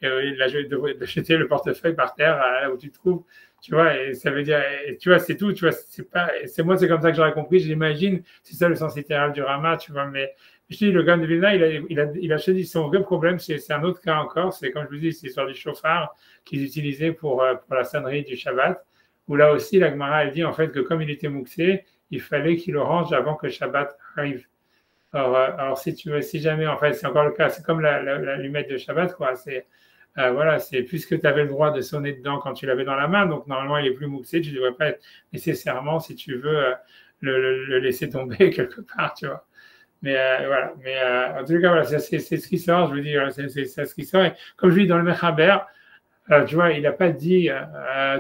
de jeter le portefeuille par terre là où tu te trouves. Tu vois, et ça veut dire, et tu vois, c'est tout, tu vois, c'est comme ça que j'aurais compris, j'imagine, c'est ça le sens littéral du Rama, tu vois, mais je dis, le Gaon de Vilna, il a choisi son vrai problème, c'est un autre cas encore, c'est comme je vous dis, c'est l'histoire du chauffard qu'ils utilisaient pour la sonnerie du Shabbat, où là aussi, la Gemara, elle dit en fait que comme il était mouxé, il fallait qu'il le range avant que Shabbat arrive. Alors si tu veux, si jamais, en fait, c'est encore le cas, c'est comme l'allumette de Shabbat, quoi, voilà, c'est puisque tu avais le droit de sonner dedans quand tu l'avais dans la main, donc normalement il est plus mouxé, tu ne devrais pas être nécessairement, si tu veux, le laisser tomber quelque part, tu vois. Mais voilà, en tout cas, voilà, c'est ce qui sort, je veux dire, c'est ce qui sort. Et comme je dis dans le Mechaber, tu vois, il n'a pas dit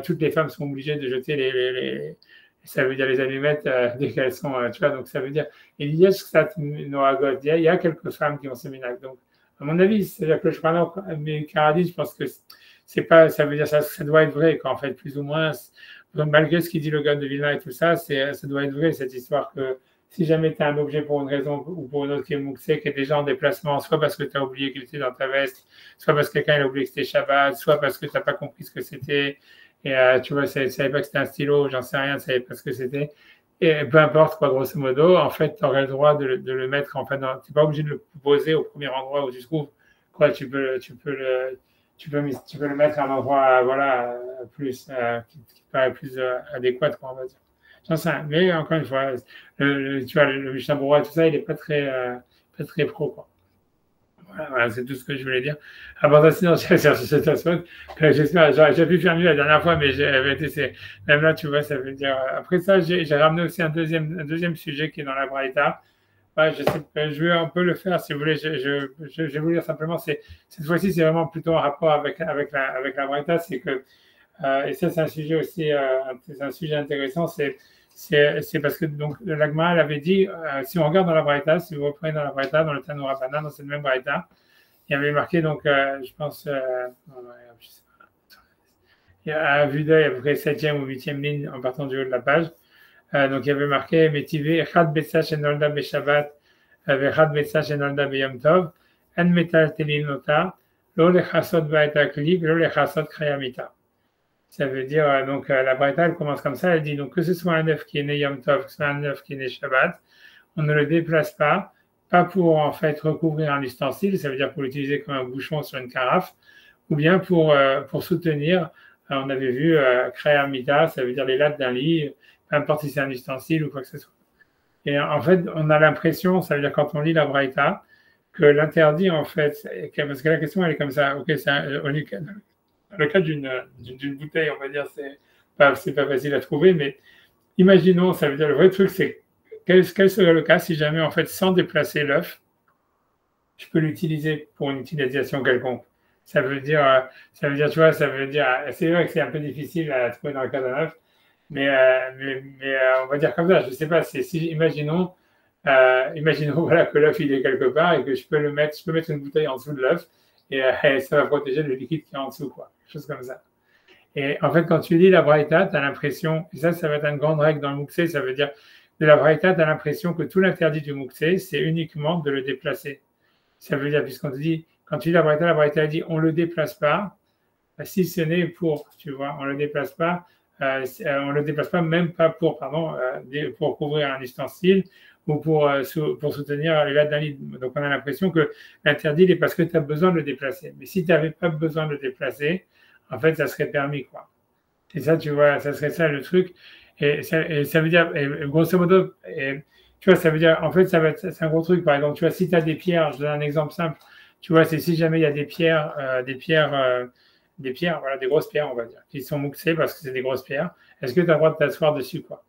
toutes les femmes sont obligées de jeter ça veut dire les allumettes dès qu'elles sont, tu vois, donc ça veut dire, il y a quelques femmes qui ont ce minag. Donc, à mon avis, c'est-à-dire que je parle, mais Karadis, je pense que c'est pas, ça veut dire ça doit être vrai, qu'en fait, plus ou moins, donc, malgré ce qu'il dit le Gaon de Vilna et tout ça, ça doit être vrai, cette histoire que si jamais tu as un objet pour une raison ou pour une autre qui est mouxé, qui est déjà en déplacement, soit parce que tu as oublié qu'il était dans ta veste, soit parce que quelqu'un a oublié que c'était Shabbat, soit parce que tu n'as pas compris ce que c'était, et tu vois, tu ne savais pas que c'était un stylo, j'en sais rien, tu ne savais pas ce que c'était. Et peu importe, quoi, grosso modo, en fait, tu aurais le droit de le mettre, en fait, tu n'es pas obligé de le poser au premier endroit où tu te trouves. Quoi, tu peux le mettre à un endroit, voilà, plus, qui paraît plus adéquat, quoi, on va dire. J'en sais rien. Mais encore une fois, tu vois, le Mishnah Berurah et tout ça, il n'est pas très pro, quoi. Voilà, c'est tout ce que je voulais dire. Avant ça, sinon, j'espère, j'ai pu faire mieux la dernière fois, mais même là, tu vois, ça veut dire. Après ça, j'ai ramené aussi un deuxième sujet qui est dans la Braïta. Ouais, je vais un peu le faire, si vous voulez. Je vais vous dire simplement, cette fois-ci, c'est vraiment plutôt en rapport avec la Braïta, c'est que, et ça, c'est un sujet aussi, c'est un sujet intéressant, c'est parce que donc l'Agma, elle avait dit, si on regarde dans la Braïta, si vous reprenez dans la Braïta, dans le Tanour Rabbanan, dans cette même Braïta, il y avait marqué, donc, je pense, je sais pas, il y a à vue d'œil à peu près 7e ou 8e ligne en partant du haut de la page. Donc il y avait marqué Métivé, Echad Betsa Shenolda Beshabbat, Echad Betsa Shenolda Beyom Tov, En Metal Telinota, Lo Lechasot Baeta Kli, Lo Lechasot Krayamita. Ça veut dire, donc la Braïta, elle commence comme ça, elle dit donc que ce soit un œuf qui est né Yom Tov, que ce soit un œuf qui est né Shabbat, on ne le déplace pas pour en fait recouvrir un ustensile, ça veut dire pour l'utiliser comme un bouchon sur une carafe, ou bien pour soutenir, on avait vu Krayamita, ça veut dire les lattes d'un lit, peu importe si c'est un ustensile ou quoi que ce soit. Et en fait, on a l'impression, ça veut dire quand on lit la Braïta, que l'interdit, en fait, parce que la question, elle est comme ça, ok, dans le cas d'une bouteille, on va dire, c'est pas facile à trouver, mais imaginons, ça veut dire, le vrai truc, c'est quel serait le cas si jamais, en fait, sans déplacer l'œuf, je peux l'utiliser pour une utilisation quelconque. Ça veut dire, tu vois, c'est vrai que c'est un peu difficile à trouver dans le cas d'un œuf, mais on va dire comme ça, je ne sais pas, imaginons voilà, que l'œuf il est quelque part et que je peux mettre une bouteille en dessous de l'œuf et ça va protéger le liquide qui est en dessous, quoi, quelque chose comme ça. Et en fait, quand tu lis la Braïta, tu as l'impression, et ça va être une grande règle dans le Mouxé, ça veut dire, de la Braïta, tu as l'impression que tout l'interdit du Mouxé, c'est uniquement de le déplacer. Ça veut dire, puisqu'on te dit, quand tu lis la Braïta dit, on ne le déplace pas, si ce n'est pour, tu vois, on ne le déplace pas, même pas pour couvrir un ustensile ou pour soutenir les lattes d'un lit. Donc, on a l'impression que l'interdit est parce que tu as besoin de le déplacer. Mais si tu n'avais pas besoin de le déplacer, en fait, ça serait permis, quoi. Et ça, tu vois, ça serait ça le truc. Et ça veut dire, grosso modo, tu vois, ça veut dire, en fait, c'est un gros truc. Par exemple, tu vois, si tu as des pierres, je donne un exemple simple, tu vois, c'est si jamais il y a des pierres, voilà, des grosses pierres, on va dire, qui sont mouxées parce que c'est des grosses pierres, est-ce que tu as le droit de t'asseoir dessus, quoi?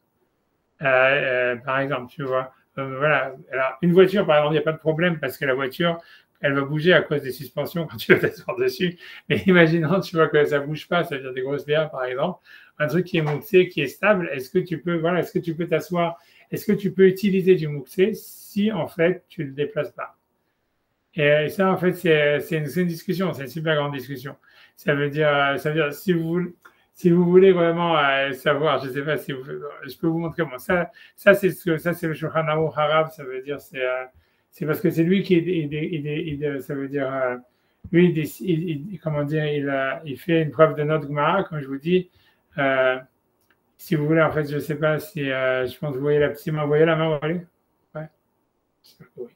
Par exemple, tu vois. Voilà. Alors, une voiture, par exemple, il n'y a pas de problème parce que la voiture, elle va bouger à cause des suspensions quand tu vas t'asseoir dessus. Mais imaginons, tu vois, que ça ne bouge pas, ça veut dire des grosses pierres, par exemple, un truc qui est mouxé, qui est stable, est-ce que tu peux t'asseoir, est-ce que tu peux utiliser du mouxé si, en fait, tu ne le déplaces pas? Et ça, en fait, c'est une discussion, c'est une super grande discussion. Ça veut dire si vous voulez vraiment savoir, je ne sais pas si vous, je peux vous montrer moi. Ça c'est le Shulchan Aruch Harav, ça veut dire c'est parce que c'est lui qui ça veut dire lui comment dire il fait une preuve de notre Gemara, comme je vous dis. Si vous voulez, en fait, je ne sais pas si je pense que vous voyez la petite main, vous voyez la main, vous voyez? Ouais, j'espère que oui.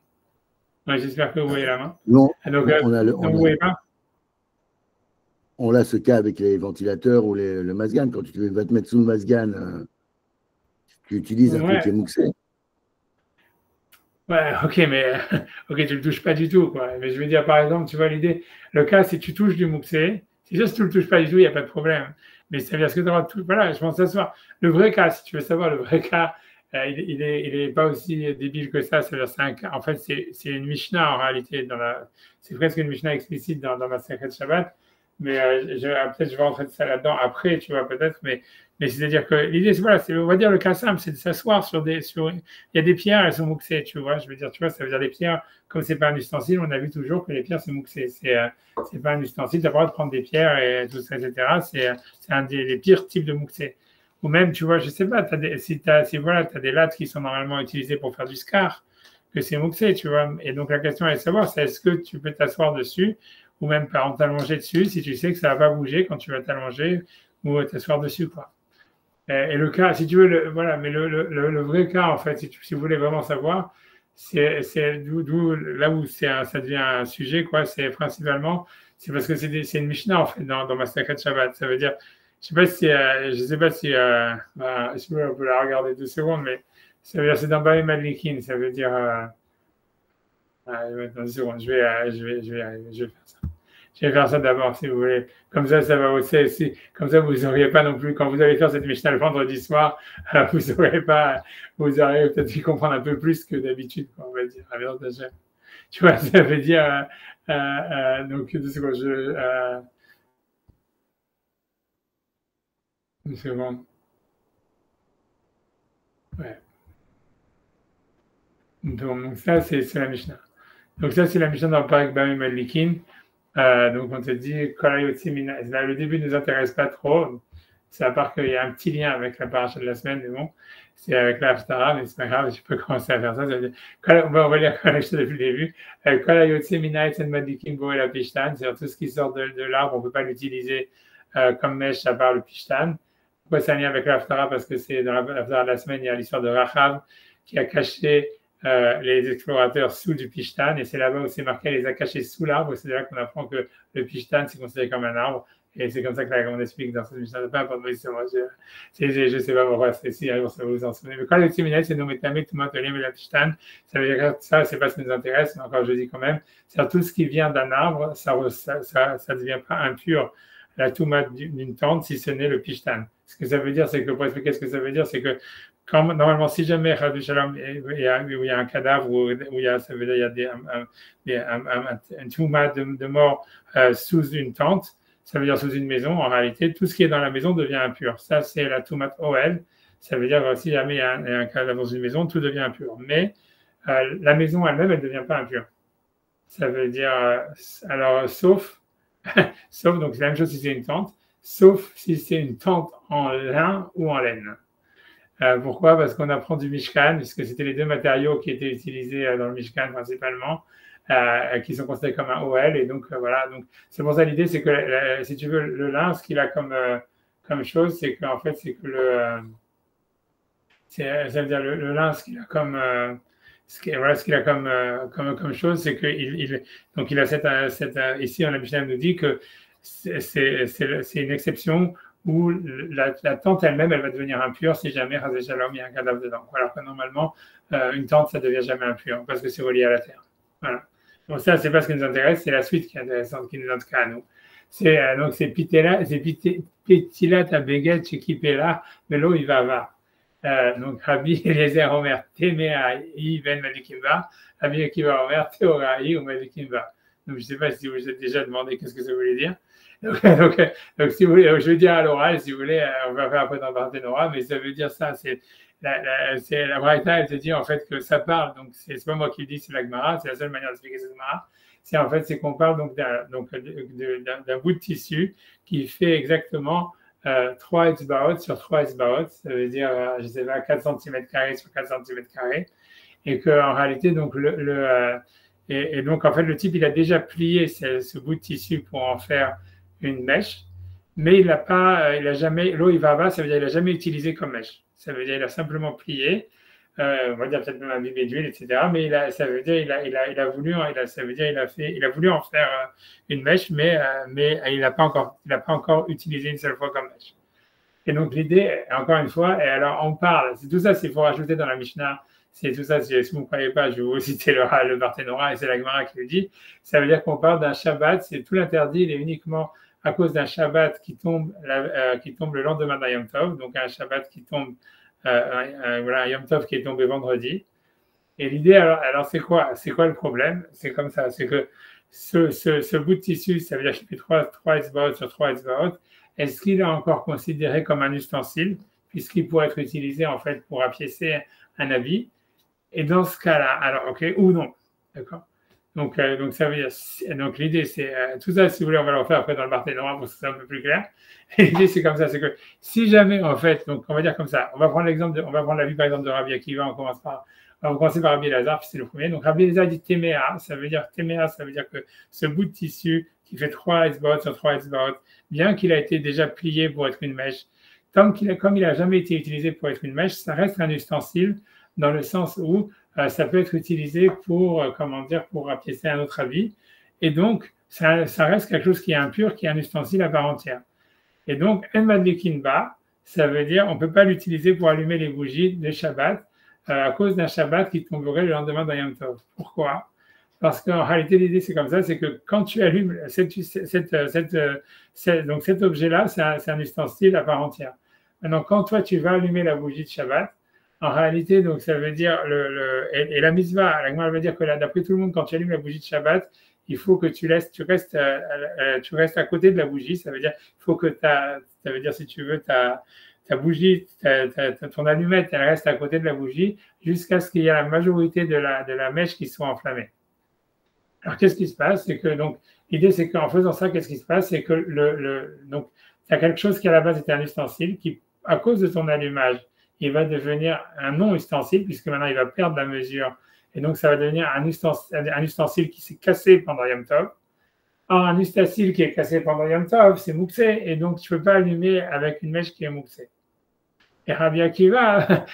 Ouais, j'espère que vous voyez la main. Non, Donc, vous voyez pas? On a ce cas avec les ventilateurs ou le Mazgan. Quand tu vas te mettre sous le Mazgan, tu utilises un truc qui est mouxé. Ouais, ok, mais ok, tu le touches pas du tout, quoi. Mais je veux dire, par exemple, tu vois l'idée, le cas, si tu touches du mouxé, c'est juste si tu le touches pas du tout, il n'y a pas de problème. Mais ça veut dire ce que tu auras tout. Voilà, je pense que ça soit. Le vrai cas, si tu veux savoir, le vrai cas, il est pas aussi débile que ça. C'est-à-dire, en fait, c'est une Mishnah en réalité. C'est presque une Mishnah explicite dans ma Sechet Shabbat. Mais peut-être je vais rentrer de ça là-dedans après, tu vois, peut-être. Mais c'est-à-dire que l'idée, c'est voilà, on va dire le cas simple, c'est de s'asseoir il y a des pierres, elles sont mouxées, tu vois. Je veux dire, tu vois, ça veut dire les pierres, comme c'est pas un ustensile, on a vu toujours que les pierres sont mouxées. C'est pas un ustensile, tu as le droit de prendre des pierres et tout ça, etc. C'est un des pires types de mouxées. Ou même, tu vois, je sais pas, si voilà, tu as des lattes qui sont normalement utilisées pour faire du scar, que c'est mouxé, tu vois. Et donc la question est de savoir, c'est est-ce que tu peux t'asseoir dessus ou même par exemple t'allonger dessus si tu sais que ça va pas bouger quand tu vas t'allonger ou t'asseoir dessus, quoi. Et le cas, si tu veux, voilà, mais le vrai cas, en fait, si vous voulez vraiment savoir, c'est là où ça devient un sujet, quoi, c'est principalement, c'est parce que c'est une Mishnah, en fait, dans ma Sechet Shabbat. Ça veut dire, je sais pas si, on peut la regarder 2 secondes, mais ça veut dire, c'est dans Baé Madlikin, ça veut dire, attends 2 secondes, je vais faire ça. Je vais faire ça d'abord, si vous voulez. Comme ça va aussi. Comme ça, vous n'auriez pas non plus, quand vous allez faire cette Mishnah le vendredi soir, vous aurez peut-être pu comprendre un peu plus que d'habitude, on va dire. Tu vois, ça veut dire, donc, 2 secondes, une seconde. Ouais. Donc ça, c'est la Mishnah. Donc ça, c'est la Mishnah dans le Parak Bamim Madlikin. Donc on te dit, là, le début ne nous intéresse pas trop. C'est à part qu'il y a un petit lien avec la paracha de la semaine, mais bon, c'est avec la Haftara, mais c'est pas grave, je peux commencer à faire ça. On va lire la Mishnah depuis le début. C'est tout ce qui sort de l'arbre, on ne peut pas l'utiliser comme mèche à part le pishtan. Pourquoi c'est un lien avec la Haftara? Parce que c'est dans la Haftara de la semaine, il y a l'histoire de Rachav qui a caché les explorateurs sous du pishtan, et c'est là-bas où c'est marqué, les a cachés sous l'arbre, et c'est là qu'on apprend que le pishtan, c'est considéré comme un arbre, et c'est comme ça que on explique dans cette mission de pain, je ne sais pas pourquoi, c'est si, alors ça vous en souvenez. Mais quand le timinel, c'est nommé tamé, tout le mais la pishtan, ça veut dire que ça, c'est pas ce qui nous intéresse, mais encore je dis quand même, c'est tout ce qui vient d'un arbre, ça ne devient pas impur, la toumate d'une tente, si ce n'est le pishtan. Ce que ça veut dire, c'est que, pour expliquer ce que ça veut dire, c'est que normalement, si jamais il y a un cadavre où il y a, ça veut dire il y a un touma de mort sous une tente, ça veut dire sous une maison. En réalité, tout ce qui est dans la maison devient impur. Ça, c'est la toumate OL. Ça veut dire si jamais il y a un cadavre dans une maison, tout devient impur. Mais la maison elle-même, elle ne devient pas impure. Ça veut dire, alors, sauf, donc c'est la même chose si c'est une tente, sauf si c'est une tente en lin ou en laine. Pourquoi? Parce qu'on apprend du Mishkan, puisque c'était les deux matériaux qui étaient utilisés dans le Mishkan principalement, qui sont considérés comme un OL. Et donc, voilà. Donc, c'est pour ça l'idée, c'est que, si tu veux, le lin, ce qu'il a comme chose, c'est qu'en fait, c'est que ça veut dire le lin, ce qu'il a comme. Ce qu'il a comme chose, c'est donc il a ici, on a Mishnah nous dit que c'est une exception où la tente elle-même, elle va devenir impure si jamais Razé Shalom, il y a un cadavre dedans. Alors que normalement, une tente, ça ne devient jamais impur parce que c'est relié à la terre. Voilà. Donc ça, c'est pas ce qui nous intéresse, c'est la suite qui est intéressante, qui nous intéresse à nous. Donc c'est Petilat Abeget Chekipela, Velo Ivava. Donc Rabbi Eliezer Omer Temea I Ben Madikimba, Rabbi Akiva Omer Teorai ou Madikimba. Donc, je ne sais pas si vous vous êtes déjà demandé qu'est-ce que ça voulait dire. Donc, si vous voulez, je vais dire à l'oral, si vous voulez, on va faire après dans le Barthénora, mais ça veut dire ça, c'est la Braïta, elle te dit en fait que ça parle, donc c'est pas moi qui le dis, c'est la Gemara, c'est la seule manière d'expliquer cette Gemara, c'est qu'on parle donc d'un bout de tissu qui fait exactement 3 etzbaot sur 3 etzbaot, ça veut dire, je ne sais pas, 4 cm² sur 4 cm², et qu'en réalité, donc, et donc, en fait, le type, il a déjà plié ce bout de tissu pour en faire une mèche, mais il a jamais, l'eau il va bas, ça veut dire qu'il n'a jamais utilisé comme mèche. Ça veut dire qu'il a simplement plié, on va dire peut-être même imbibé d'huile, etc. Mais ça veut dire il a voulu, ça veut dire il a voulu en faire une mèche, mais il n'a pas encore utilisé une seule fois comme mèche. Et donc l'idée, encore une fois, et alors on parle, c'est tout ça, c'est pour rajouter dans la Mishnah. C'est tout ça, si vous ne croyez pas, je vais vous citer le Barthénora, et c'est la Gemara qui le dit. Ça veut dire qu'on parle d'un Shabbat, c'est tout l'interdit, il est uniquement à cause d'un Shabbat qui tombe le lendemain d'un Yom Tov, donc un Shabbat qui tombe, voilà, un Yom Tov qui est tombé vendredi. Et l'idée, alors c'est quoi le problème? C'est comme ça, c'est que ce bout de tissu, ça veut dire qu'il fait 3 etzbaot sur 3 etzbaot, est-ce qu'il est encore considéré comme un ustensile, puisqu'il pourrait être utilisé en fait pour appiécer un habit? Et dans ce cas-là, alors, ok, ou non, d'accord. Donc ça veut dire, donc l'idée c'est, tout ça, si vous voulez, on va le refaire après dans le Barthénora pour que ce soit un peu plus clair. Et l'idée c'est comme ça, c'est que si jamais, en fait, donc on va dire comme ça, on va prendre la vie par exemple de Rabbi Akiva, on va commencer par Rabbi Elazar, puis c'est le premier. Donc Rabbi Elazar dit Téméa, ça veut dire que ce bout de tissu qui fait 3 etzbaot sur 3 etzbaot, bien qu'il a été déjà plié pour être une mèche, comme il n'a jamais été utilisé pour être une mèche, ça reste un ustensile dans le sens où ça peut être utilisé pour appiécer un autre habit. Et donc, ça reste quelque chose qui est impur, qui est un ustensile à part entière. Et donc, en madlikin ba, ça veut dire on ne peut pas l'utiliser pour allumer les bougies de Shabbat à cause d'un Shabbat qui tomberait le lendemain d'un Yom Tov. Pourquoi? Parce qu'en réalité, l'idée, c'est comme ça, c'est que quand tu allumes donc cet objet-là, c'est un ustensile à part entière. Maintenant, quand toi, tu vas allumer la bougie de Shabbat, en réalité, donc ça veut dire, et la mitzvah, la Gemara veut dire que là, d'après tout le monde, quand tu allumes la bougie de Shabbat, il faut que tu restes à côté de la bougie. Ça veut dire, si tu veux, ta bougie, ton allumette, elle reste à côté de la bougie jusqu'à ce qu'il y ait la majorité de la mèche qui soit enflammée. Alors, qu'est-ce qui se passe? C'est que, donc, l'idée, c'est qu'en faisant ça, qu'est-ce qui se passe? C'est que donc, il y a quelque chose qui à la base était un ustensile qui, à cause de ton allumage, il va devenir un non-ustensile puisque maintenant il va perdre la mesure et donc ça va devenir un ustensile qui s'est cassé pendant Yom Tov. Or, un ustensile qui est cassé pendant Yom Tov, c'est mouxé et donc tu ne peux pas allumer avec une mèche qui est mouxée. Et Rabbi Akiva,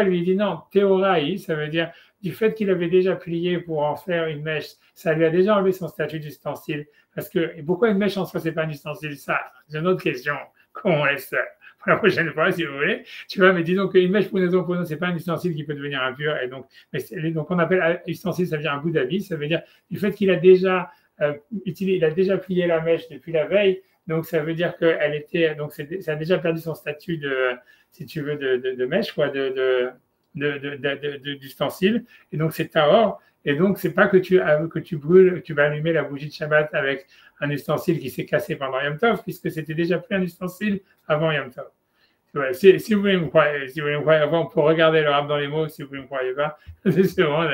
lui dit non, théoraï, ça veut dire du fait qu'il avait déjà plié pour en faire une mèche, ça lui a déjà enlevé son statut d'ustensile. Parce que pourquoi une mèche en soi, c'est pas un ustensile? Ça, c'est une autre question qu'on laisse pour la prochaine fois, si vous voulez. Tu vois, mais disons qu'une mèche pour une raison, c'est pas un ustensile qui peut devenir impur. Et donc on appelle ustensile, ça veut dire un bout d'habit, ça veut dire du fait qu'il a déjà plié la mèche depuis la veille. Donc, ça veut dire qu'elle était, donc ça a déjà perdu son statut si tu veux, de mèche, quoi, d'ustensile. Et donc, c'est tahor. Et donc, c'est pas que tu brûles, tu vas allumer la bougie de Shabbat avec un ustensile qui s'est cassé pendant Yom Tov, puisque c'était déjà plus un ustensile avant Yom Tov. Ouais, si vous voulez me croire, on peut regarder le rap dans les mots si vous ne me croyez pas. C'est vraiment,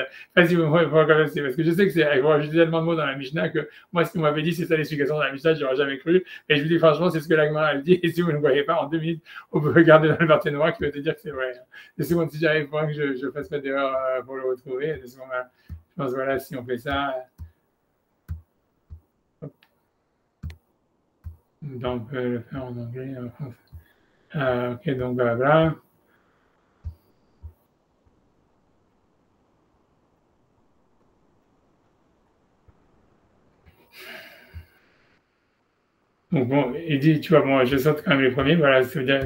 si vous me croyez pas, parce que je sais que j'ai tellement de mots dans la Mishnah que moi, si vous m'avez dit c'est ça l'explication dans la Mishnah, je n'aurais jamais cru. Et je vous dis franchement, c'est ce que la Gemara elle dit. Et si vous ne me croyez pas, en 2 minutes, on peut regarder dans le Barthénora qui va te dire que c'est vrai. Et c'est bon, si j'arrive pour que je fasse pas d'erreur pour le retrouver. Je pense voilà, si on fait ça. Donc, on peut le faire en anglais, en français. Ok, donc blabla. Donc bon, il dit, tu vois, bon, je saute quand même les premiers, voilà, ça veut dire,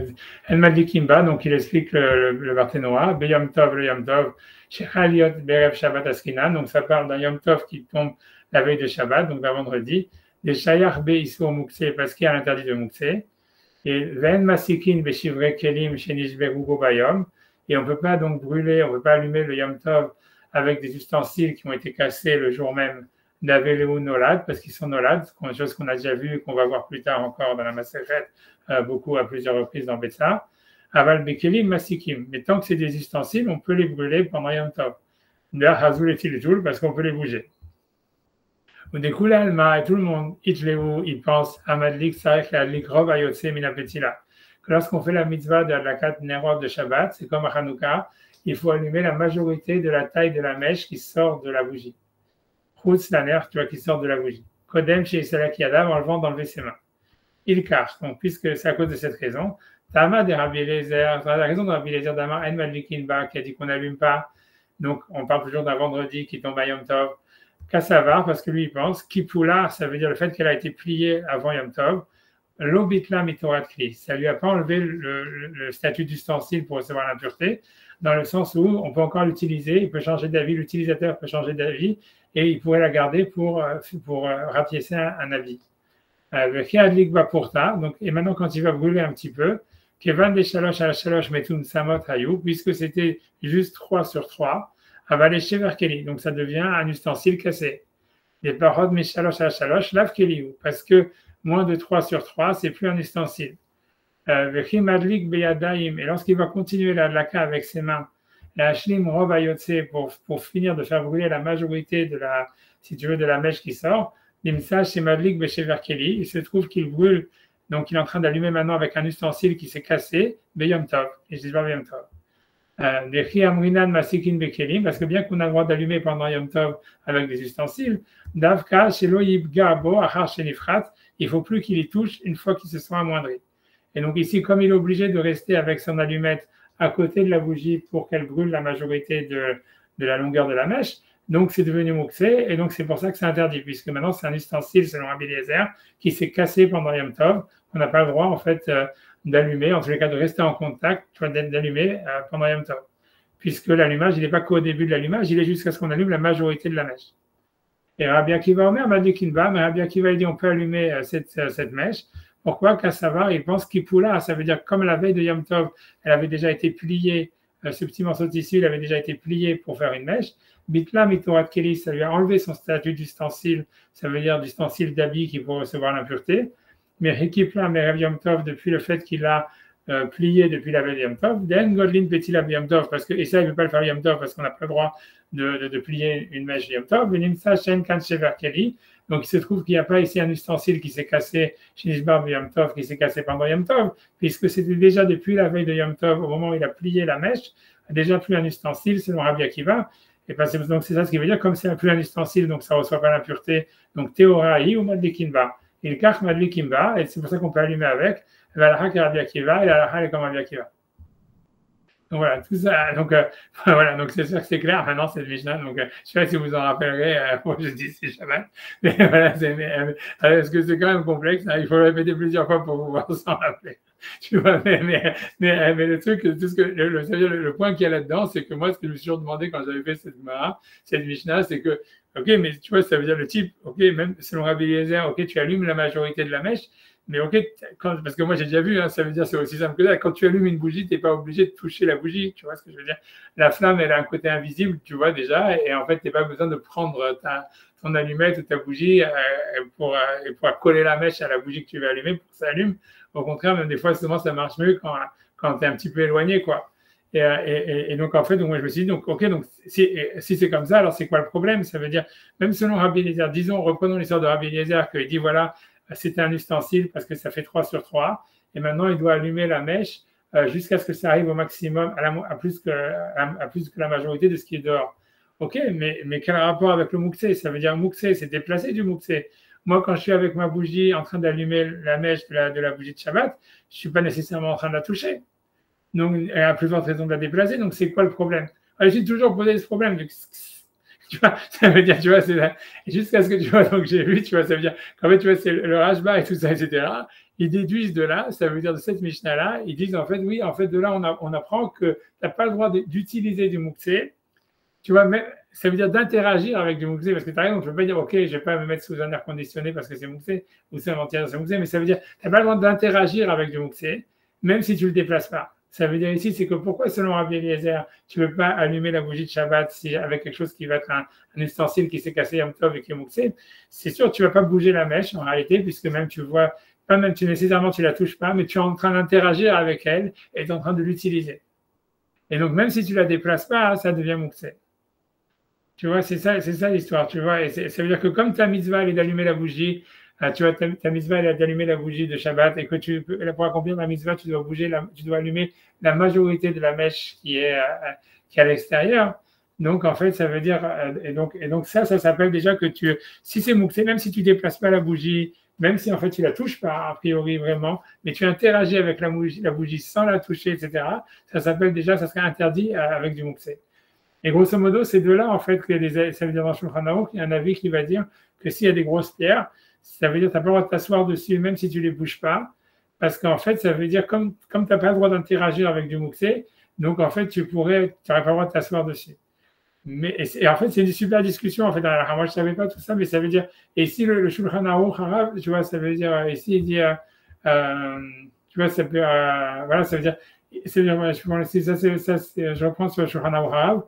elle m'a dit Kimba, donc il explique le Barthénora, Beyom Tov, le Yom Tov, Shechaliot, Berev Shabbat Askinan, donc ça parle d'un Yom Tov qui tombe la veille de Shabbat, donc d'un vendredi, des Shayach Be Isur Mouxé, parce qu'il y a l'interdit de Mouxé, et Ven Masikin Beshivre Kelim Shenishberu Bayom, et on ne peut pas donc brûler, on ne peut pas allumer le Yom Tov avec des ustensiles qui ont été cassés le jour même d'Aveleu Nolad, parce qu'ils sont Nolad, chose qu'on a déjà vue et qu'on va voir plus tard encore dans la Maseret, beaucoup à plusieurs reprises dans Betsa. Aval Bekelim Masikim. Mais tant que c'est des ustensiles, on peut les brûler pendant Yom Tov. D'ailleurs, Hazoul est-il joule parce qu'on peut les bouger. Ou des coulées Alma et tout le monde, Itleu, il pense, Amadlik, Sarek, Adlik, Rov, Ayotse, Minapetila. Que lorsqu'on fait la mitzvah de la 4 Nerov de Shabbat, c'est comme à Hanouka, il faut allumer la majorité de la taille de la mèche qui sort de la bougie. Routz, la nerf, tu vois, qui sort de la bougie. Kodem, chez Isalak Yadav, en le vent d'enlever ses mains. Il cache. Donc, puisque c'est à cause de cette raison, Tama de Rabbi Eliezer, la raison de Rabbi Eliezer d'Amar En Madlikin Ba, qui a dit qu'on n'allume pas. Donc, on parle toujours d'un vendredi qui tombe à Yom Tov. Kassavar, parce que lui, il pense, Kipula, ça veut dire le fait qu'elle a été pliée avant Yom Tov. L'obitla mitorat kli, ça lui a pas enlevé le statut d'ustensile pour recevoir l'impureté, dans le sens où on peut encore l'utiliser, il peut changer d'avis, l'utilisateur peut changer d'avis, et il pourrait la garder pour rapiécer un habit. Donc, et maintenant, quand il va brûler un petit peu, Kevan des Shalosh à la Shalosh Metun Samot Hayou, puisque c'était juste 3 sur 3, Avalé vers Keli, donc ça devient un ustensile cassé. Les paroles de Shalosh à la Shalosh, Lav Keli, parce que moins de 3 sur 3, c'est plus un ustensile. Et lorsqu'il va continuer la dlaka avec ses mains, la Hashlim Rov Ayotse, pour finir de faire brûler la majorité de la, si tu veux, de la mèche qui sort, l'imsaj chez Madlik Beshever Keli, il se trouve qu'il brûle, donc il est en train d'allumer maintenant avec un ustensile qui s'est cassé, Beyom Tov, et je dis pas Beyom Tov. Parce que bien qu'on a le droit d'allumer pendant Yom Tov avec des ustensiles, Davka, Shelo Yibga Bo, Achar Shenifrat, il ne faut plus qu'il y touche une fois qu'il se soit amoindri. Et donc ici, comme il est obligé de rester avec son allumette à côté de la bougie pour qu'elle brûle la majorité de la longueur de la mèche, donc c'est devenu mouxé, et donc c'est pour ça que c'est interdit, puisque maintenant c'est un ustensile, selon Rabbi Eliezer, qui s'est cassé pendant Yom Tov, on n'a pas le droit en fait d'allumer, en tous les cas de rester en contact, d'allumer pendant Yom Tov, puisque l'allumage, il n'est pas qu'au début de l'allumage, il est jusqu'à ce qu'on allume la majorité de la mèche. Et Rabbi Akiva Omer m'a dit qu'il va, mais Rabbi Akiva dit on peut allumer cette mèche. Pourquoi? Kassavar, il pense Kipula, ça veut dire comme la veille de Yom Tov, elle avait déjà été pliée, ce petit morceau de tissu, il avait déjà été plié pour faire une mèche. Bitla mitorat keli, ça lui a enlevé son statut d'ustensile, ça veut dire d'ustensile d'habit qui peut recevoir l'impureté. Mais Hikipla, mais Rav Yom Tov, depuis le fait qu'il a plié depuis la veille de Yom Tov, Den Godlin Petila Yom Tov, parce que, et ça, il ne veut pas le faire Yom Tov parce qu'on n'a pas le droit de plier une mèche Yom Tov, Venimsa Shen Kan Shever Keli. Donc, il se trouve qu'il n'y a pas ici un ustensile qui s'est cassé chez Nishbar Yom Tov, qui s'est cassé pendant Yom Tov, puisque c'était déjà depuis la veille de Yom Tov, au moment où il a plié la mèche, déjà plus un ustensile, selon Rabbi Akiva. Et donc, c'est ça ce qui veut dire, comme c'est plus un ustensile, donc ça ne reçoit pas l'impureté. Donc, Théoraï ou Madlikimba. Il cache Madlikimba, et c'est pour ça qu'on peut allumer avec. L'alaha est Rabbi Akiva, et l'alaha est comme Rabbi Akiva. Donc voilà, tout ça. Donc voilà, donc c'est sûr que c'est clair maintenant cette Mishnah. Donc je ne sais pas si vous en rappellerez je dis c'est Shabbat. Mais voilà, parce que c'est quand même complexe. Hein, il faut le répéter plusieurs fois pour pouvoir s'en rappeler. Tu vois, mais le truc, tout ce que le point qu'il y a là-dedans, c'est que moi, ce que je me suis toujours demandé quand j'avais fait cette Mishnah, c'est que, ok, mais tu vois, ça veut dire le type, ok, même selon Rabbi Eliezer, ok, tu allumes la majorité de la mèche. Mais ok, parce que moi j'ai déjà vu, hein, ça veut dire c'est aussi simple que ça. Quand tu allumes une bougie, tu n'es pas obligé de toucher la bougie, tu vois ce que je veux dire. La flamme, elle a un côté invisible, tu vois déjà, et en fait, tu n'as pas besoin de prendre ton allumette ou ta bougie pour coller la mèche à la bougie que tu veux allumer pour que ça allume. Au contraire, même des fois, souvent, ça marche mieux quand tu es un petit peu éloigné, quoi. Et donc, en fait, donc, moi je me suis dit, donc, ok, donc si c'est comme ça, alors c'est quoi le problème? Ça veut dire, même selon Rabbi Eliezer, disons, reprenons l'histoire de Rabbi Eliezer, qu'il dit, voilà, c'était un ustensile parce que ça fait 3 sur 3. Et maintenant, il doit allumer la mèche jusqu'à ce que ça arrive au maximum, à plus que la majorité de ce qui est dehors. Ok, mais quel rapport avec le mouxé? Ça veut dire mouxé, c'est déplacé du mouxé. Moi, quand je suis avec ma bougie en train d'allumer la mèche de la bougie de Shabbat, je ne suis pas nécessairement en train de la toucher. Donc, elle a plus forte raison de la déplacer. Donc, c'est quoi le problème? Je suis toujours posé ce problème. Tu vois, ça veut dire, tu vois, c'est jusqu'à ce que tu vois, donc j'ai vu, tu vois, ça veut dire qu'en fait, tu vois, c'est le Rashba et tout ça, etc. Ils déduisent de là, ça veut dire de cette Mishnah-là, ils disent en fait, oui, en fait, de là, on apprend que tu n'as pas le droit d'utiliser du mouxé. Tu vois, mais ça veut dire d'interagir avec du mouxé, parce que tu as raison, tu ne peux pas dire, ok, je ne vais pas me mettre sous un air conditionné parce que c'est mouxé, ou c'est un ventilateur, c'est mouxé, mais ça veut dire, tu n'as pas le droit d'interagir avec du mouxé, même si tu ne le déplaces pas. Ça veut dire ici, c'est que pourquoi, selon Rabbi Eliezer, tu ne peux pas allumer la bougie de Shabbat avec quelque chose qui va être un ustensile qui s'est cassé Yom Tov et qui est mouxé? C'est sûr, tu ne vas pas bouger la mèche en réalité, puisque même tu vois, pas même nécessairement tu ne la touches pas, mais tu es en train d'interagir avec elle et tu es en train de l'utiliser. Et donc, même si tu ne la déplaces pas, ça devient mouxé. Tu vois, c'est ça l'histoire, tu vois. Et ça veut dire que comme ta mitzvah, elle est d'allumer la bougie, tu vois, ta mitzvah, elle est d'allumer la bougie de Shabbat, et que pour accomplir la mitzvah, tu dois allumer la majorité de la mèche qui est à l'extérieur. Donc, en fait, ça veut dire, et donc ça s'appelle déjà que si c'est mouxé, même si tu déplaces pas la bougie, même si en fait tu la touches pas, a priori vraiment, mais tu interagis avec la bougie sans la toucher, etc., ça s'appelle déjà, ça serait interdit avec du mouxé. Et grosso modo, c'est de là, en fait, ça veut dire dans Shulchan Aruch, il y a un avis qui va dire que s'il y a des grosses pierres, ça veut dire que tu n'as pas le droit de t'asseoir dessus, même si tu ne les bouges pas, parce qu'en fait, ça veut dire comme tu n'as pas le droit d'interagir avec du mouxé, donc en fait, tu n'aurais pas le droit de t'asseoir dessus. Et en fait, c'est une super discussion, en fait. Alors, moi, je ne savais pas tout ça, mais ça veut dire, et ici, le Shulchan Aruch arabe, tu vois, ça veut dire, ici, il dit, tu vois, ça peut, voilà, ça veut dire, je reprends sur le Shulchan Aruch arabe.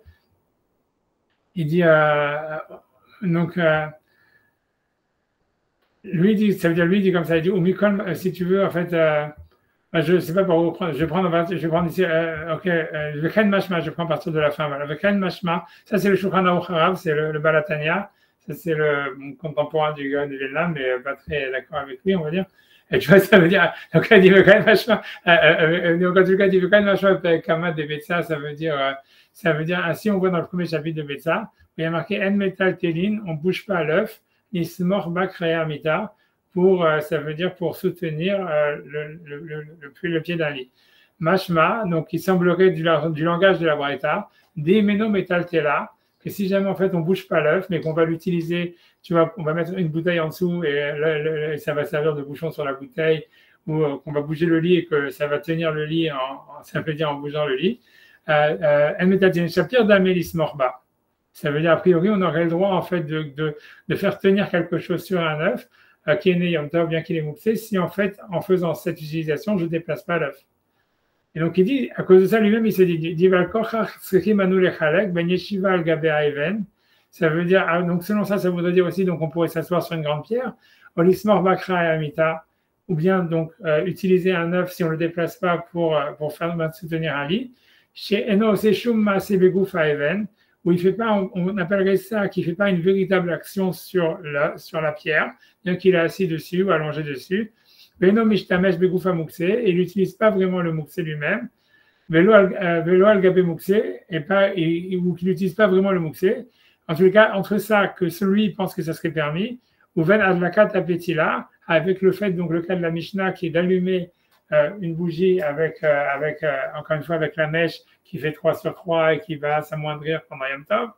Il dit, donc, lui dit, ça veut dire, lui dit comme ça, il dit, ou Mikol, si tu veux, en fait, je ne sais pas par où prendre, je vais prendre ici, ok, Veken Mashma, je prends à partir de la fin, voilà, Veken Mashma, ça c'est le Shulchan Aruch arabe, c'est le Balatania, ça c'est le contemporain du Gaon de Vilna, mais pas très d'accord avec lui, on va dire. Et tu vois, ça veut dire, donc il dit Veken Mashma, donc en tout cas, il dit Veken Mashma, Kama de Betsa, ça veut dire, ainsi on voit dans le premier chapitre de Betsa, où il y a marqué En Metal Telin, on ne bouge pas l'œuf, Nismor Bakrea Mita, ça veut dire pour soutenir le pied d'un lit. Mashma, donc il semblerait du langage de la Braïta, des Meno Metal Tela, que si jamais en fait on ne bouge pas l'œuf, mais qu'on va l'utiliser, tu vois, on va mettre une bouteille en dessous et ça va servir de bouchon sur la bouteille, ou qu'on va bouger le lit et que ça va tenir le lit, ça veut dire en bougeant le lit. En Metal Tela, Shapir d'Amélis Morba. Ça veut dire, a priori, on aurait le droit, en fait, de faire tenir quelque chose sur un œuf, qui est né Yom Tov, bien qu'il est mouxé, si, en fait, en faisant cette utilisation, je ne déplace pas l'œuf. Et donc, il dit, à cause de ça, lui-même, il se dit, ça veut dire, donc, selon ça, ça voudrait dire aussi, donc, on pourrait s'asseoir sur une grande pierre, Olismor Bakra et Amita, ou bien, donc, utiliser un œuf si on ne le déplace pas pour faire soutenir un lit. Chez Eno Seshum Maase Begouf Even, où il fait pas, on appellerait ça qui ne fait pas une véritable action sur la pierre, bien qu'il est assis dessus ou allongé dessus. Beno Mishtamesh Begoufa Mouxé, et il n'utilise pas vraiment le Mouxé lui-même. Velo al Gabé Mouxé, ou qu'il n'utilise pas vraiment le Mouxé. En tout cas, entre ça, que celui pense que ça serait permis, ou Ven Adlakat Apetila, avec le fait, donc le cas de la Mishnah, qui est d'allumer une bougie encore une fois, avec la mèche qui fait 3 sur 3 et qui va s'amoindrir pendant Yom Tov,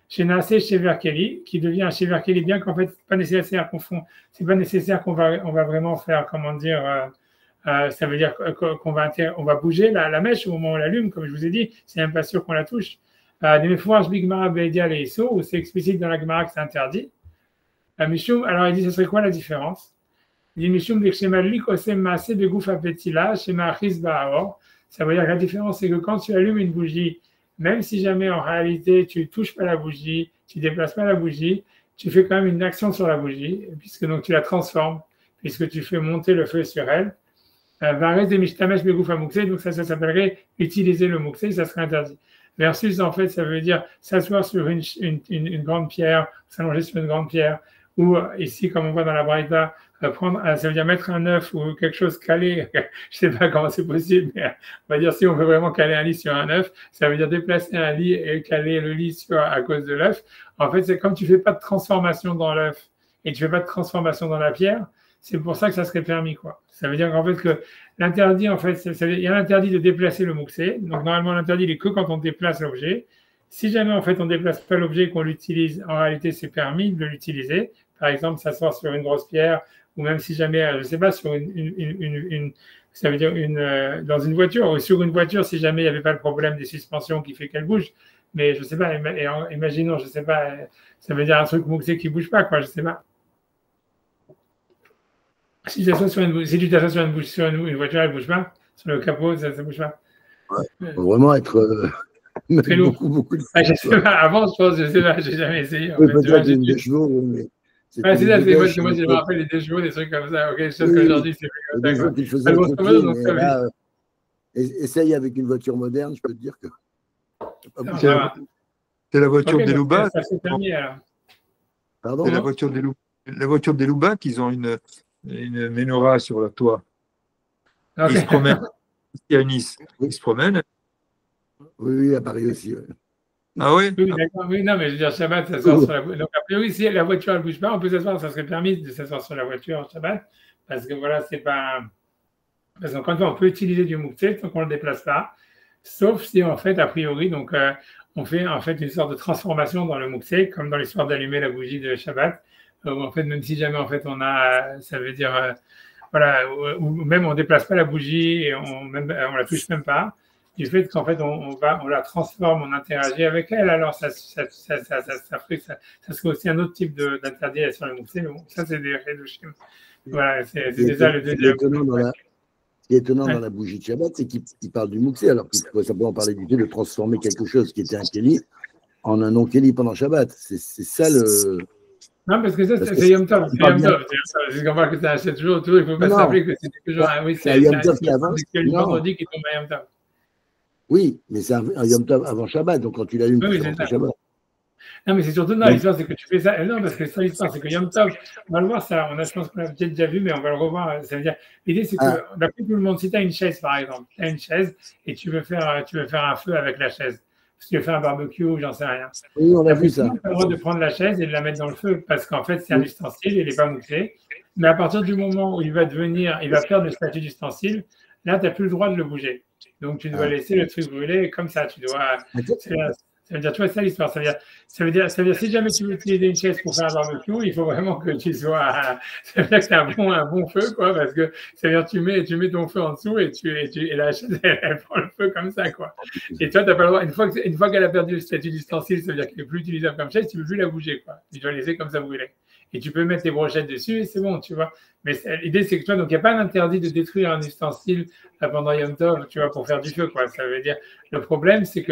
chez Nassé Shever Kelly, qui devient un Shever Kelly, bien qu'en fait, c'est pas nécessaire qu'on va vraiment faire, comment dire, ça veut dire qu'on va bouger la mèche au moment où on l'allume, comme je vous ai dit, c'est même pas sûr qu'on la touche. Des Mefourash Big Mara Beidia et Isso, où c'est explicite dans la Gemara que c'est interdit. Mishum, alors il dit, ce serait quoi la différence? Il dit Mishum Bikshemalik Osem Maase Begouf Apetila, Shema Achis Ba'aor. Ça veut dire que la différence, c'est que quand tu allumes une bougie, même si jamais en réalité tu ne touches pas la bougie, tu ne déplaces pas la bougie, tu fais quand même une action sur la bougie, puisque donc tu la transformes, puisque tu fais monter le feu sur elle. Vares de Mishtamesh Begoufa Mouxé, donc ça s'appellerait utiliser le Mouxé, ça serait interdit. Versus, en fait, ça veut dire s'asseoir sur une grande pierre, s'allonger sur une grande pierre, ou ici, comme on voit dans la Braïta, ça veut dire mettre un œuf ou quelque chose calé, je ne sais pas comment c'est possible, mais on va dire si on veut vraiment caler un lit sur un œuf, ça veut dire déplacer un lit et caler le lit à cause de l'œuf. En fait, c'est comme tu ne fais pas de transformation dans l'œuf et tu ne fais pas de transformation dans la pierre, c'est pour ça que ça serait permis, quoi. Ça veut dire qu'en fait, que l'interdit, en fait, il y a l'interdit de déplacer le mouxé. Donc, normalement, l'interdit, il est que quand on déplace l'objet. Si jamais, en fait, on ne déplace pas l'objet et qu'on l'utilise, en réalité, c'est permis de l'utiliser. Par exemple, s'asseoir sur une grosse pierre, ou même si jamais, je ne sais pas, sur ça veut dire dans une voiture, ou sur une voiture, si jamais il n'y avait pas le problème des suspensions qui fait qu'elle bouge. Mais je ne sais pas, imaginons, je ne sais pas, ça veut dire un truc mouxé qui ne bouge pas, quoi, je ne sais pas. Si tu t'assois sur une voiture, elle ne bouge pas. Sur le capot, ça ne bouge pas. Faut vraiment être très lourd. beaucoup de Je sais pas, avant, je pense, je sais pas, j'ai jamais essayé. En oui, fait, peut-être une 2 chevaux, mais c'est ça, c'est moi, je me rappelle les 2 chevaux, des trucs comme ça. Ok, je sais qu'aujourd'hui, c'est plus comme ça. Tu faisais le pied, mais là, essaye avec une voiture moderne, je peux te dire que. C'est la voiture des Louba. Pardon, c'est la voiture des Louba qu'ils ont une menorah sur le toit. Ils se promènent ici à Nice. Ils se promènent. Oui, à Paris aussi. Ouais. Ah oui? Oui, d'accord. Oui, non, mais je veux dire, Shabbat, s'asseoir sur la voiture. Donc, a priori, si la voiture ne bouge pas, on peut s'asseoir, ça serait permis de s'asseoir sur la voiture en Shabbat, parce que voilà, c'est pas. Parce qu'encore une fois, on peut utiliser du mouktsé tant qu'on ne le déplace pas, sauf si, en fait, a priori, donc, on fait en fait une sorte de transformation dans le mouktsé, comme dans l'histoire d'allumer la bougie de Shabbat, où en fait, même si jamais, en fait, on a, ça veut dire, voilà, ou même on ne déplace pas la bougie et on la touche même pas, du fait qu'en fait on la transforme, on interagit avec elle, alors ça serait aussi un autre type d'interdit sur le mouktsé, mais bon, ça c'est des réductions. Voilà, c'est déjà le deuxième. Ce qui est étonnant dans la bougie de Shabbat, c'est qu'il parle du mouktsé, alors qu'il pourrait simplement parler du fait de transformer quelque chose qui était un kéli en un non-kéli pendant Shabbat. C'est ça le. Non, parce que ça, c'est Yom Tov. C'est Yom Tov. C'est qu'on voit que c'est 7 jours, il ne faut pas s'appeler que c'était toujours un. Oui, c'est Yom Tov qui avance. C'est le vendredi qui tombe à Yom Tov. Oui, mais c'est un Yom Tov avant Shabbat, donc quand tu l'allumes, tu fais rentrer Shabbat. Non, mais c'est surtout, non, l'histoire, c'est que tu fais ça. Non, parce que ça, l'histoire, c'est que Yom Tov, on va le voir, ça, je pense qu'on l'a peut-être déjà vu, mais on va le revoir. Ça veut dire, l'idée, c'est que, d'après tout le monde, si tu as une chaise, par exemple, tu as une chaise et tu veux faire un feu avec la chaise, parce que tu veux faire un barbecue ou j'en sais rien. Oui, on a vu ça. Tu as le droit de prendre la chaise et de la mettre dans le feu, parce qu'en fait, c'est un ustensile, il n'est pas moussé. Mais à partir du moment où il va perdre le statut d'ustensile, là, tu n'as plus le droit de le bouger. Donc, tu dois laisser le truc brûler comme ça. Tu dois. Ça veut dire, tu vois, ça l'histoire. Ça veut dire, si jamais tu veux utiliser une chaise pour faire un barbecue, il faut vraiment que tu sois. Ça veut dire que c'est un bon feu, quoi, parce que ça veut dire que tu mets ton feu en dessous et la chaise, elle prend le feu comme ça, quoi. Et toi, tu n'as pas le droit. Une fois qu'elle a perdu le statut d'ustensile, ça veut dire qu'elle n'est plus utilisable comme chaise, tu ne peux plus la bouger, quoi. Tu dois la laisser comme ça brûler. Et tu peux mettre tes brochettes dessus et c'est bon, tu vois. Mais l'idée, c'est que toi, donc, il n'y a pas d'interdit de détruire un ustensile pendant Yom Tov, tu vois, pour faire du feu, quoi. Ça veut dire, le problème, c'est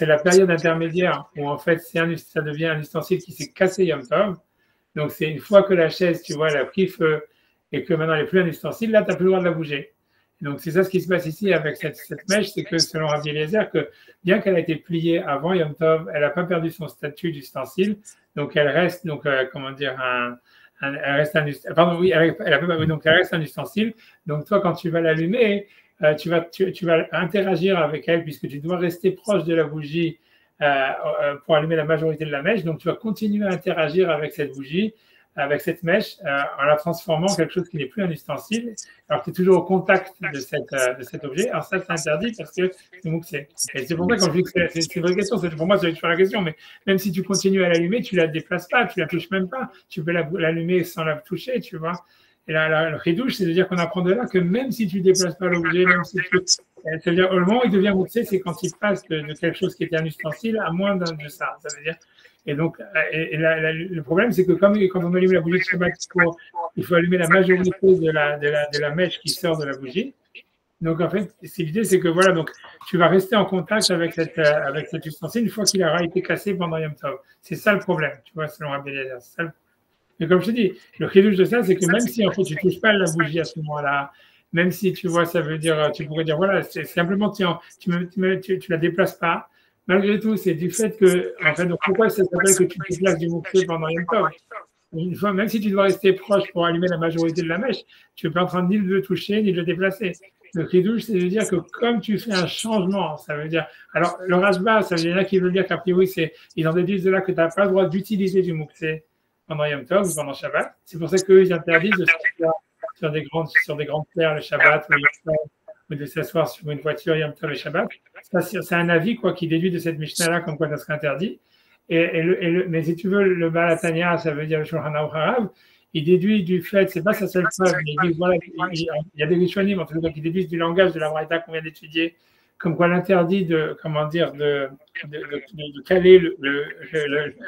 la période intermédiaire où, en fait, ça devient un ustensile qui s'est cassé Yom Tov. Donc, c'est une fois que la chaise, tu vois, elle a pris feu et que maintenant, elle n'est plus un ustensile, là, tu n'as plus le droit de la bouger. Donc, c'est ça ce qui se passe ici avec cette mèche, c'est que selon Rabbi Eliezer, que bien qu'elle a été pliée avant Yom Tov, elle n'a pas perdu son statut d'ustensile. Donc, elle reste, donc, comment dire, elle reste un ustensile. Pardon, oui, donc elle reste un ustensile. Donc, toi, quand tu vas l'allumer, tu vas interagir avec elle puisque tu dois rester proche de la bougie pour allumer la majorité de la mèche. Donc, tu vas continuer à interagir avec cette bougie, avec cette mèche, en la transformant en quelque chose qui n'est plus un ustensile, alors que tu es toujours au contact de cet objet. Alors ça, c'est interdit parce que c'est mouxé. Et c'est pour ça que quand je dis que c'est une vraie question, pour moi, c'est la question, mais même si tu continues à l'allumer, tu ne la déplaces pas, tu ne la touches même pas, tu peux l'allumer sans la toucher, tu vois. Et là, le chidouche, c'est de dire qu'on apprend de là que même si tu ne déplaces pas l'objet, même si c'est-à-dire au moment où il devient mouxé, c'est quand il passe de quelque chose qui était un ustensile à moins de ça. Ça veut dire. Et donc, le problème, c'est que quand on allume la bougie de Shabbat, il faut allumer la majorité de la mèche qui sort de la bougie. Donc, en fait, l'idée, c'est que voilà, donc tu vas rester en contact avec cet ustensile une fois qu'il aura été cassé pendant Yom Tov. C'est ça le problème, tu vois, selon Rabbi Eliezer. Mais comme je te dis, le chidouche de ça, c'est que même si en fait tu ne touches pas la bougie à ce moment-là, même si tu vois, ça veut dire, tu pourrais dire, voilà, c'est simplement tu la déplaces pas. Malgré tout, c'est du fait que, en fait, donc pourquoi ça s'appelle que tu déplaces du mouxé pendant Yom Tov? Une fois, même si tu dois rester proche pour allumer la majorité de la mèche, tu n'es pas en train ni de le toucher, ni de le déplacer. Le chidouche, c'est de dire que comme tu fais un changement, ça veut dire, alors le rashba, ça veut dire qui veut dire qu'a priori, ils en déduisent de là que tu n'as pas le droit d'utiliser du mouxé pendant Yom Tov ou pendant Shabbat. C'est pour ça qu'eux, ils interdisent de sortir sur des grandes terres le Shabbat ou de s'asseoir sur une voiture Yom Tov et Shabbat. Ça, c'est un avis qui déduit de cette Mishnah-là comme quoi ça serait interdit. Mais si tu veux, le Baal HaTanya, ça veut dire le Shulchan Aruch Harav, il déduit du fait, c'est pas sa seule preuve, mais il dit, voilà, il y a des Rishonim, en tout cas, qui déduisent du langage de la Braïta qu'on vient d'étudier, comme quoi l'interdit de caler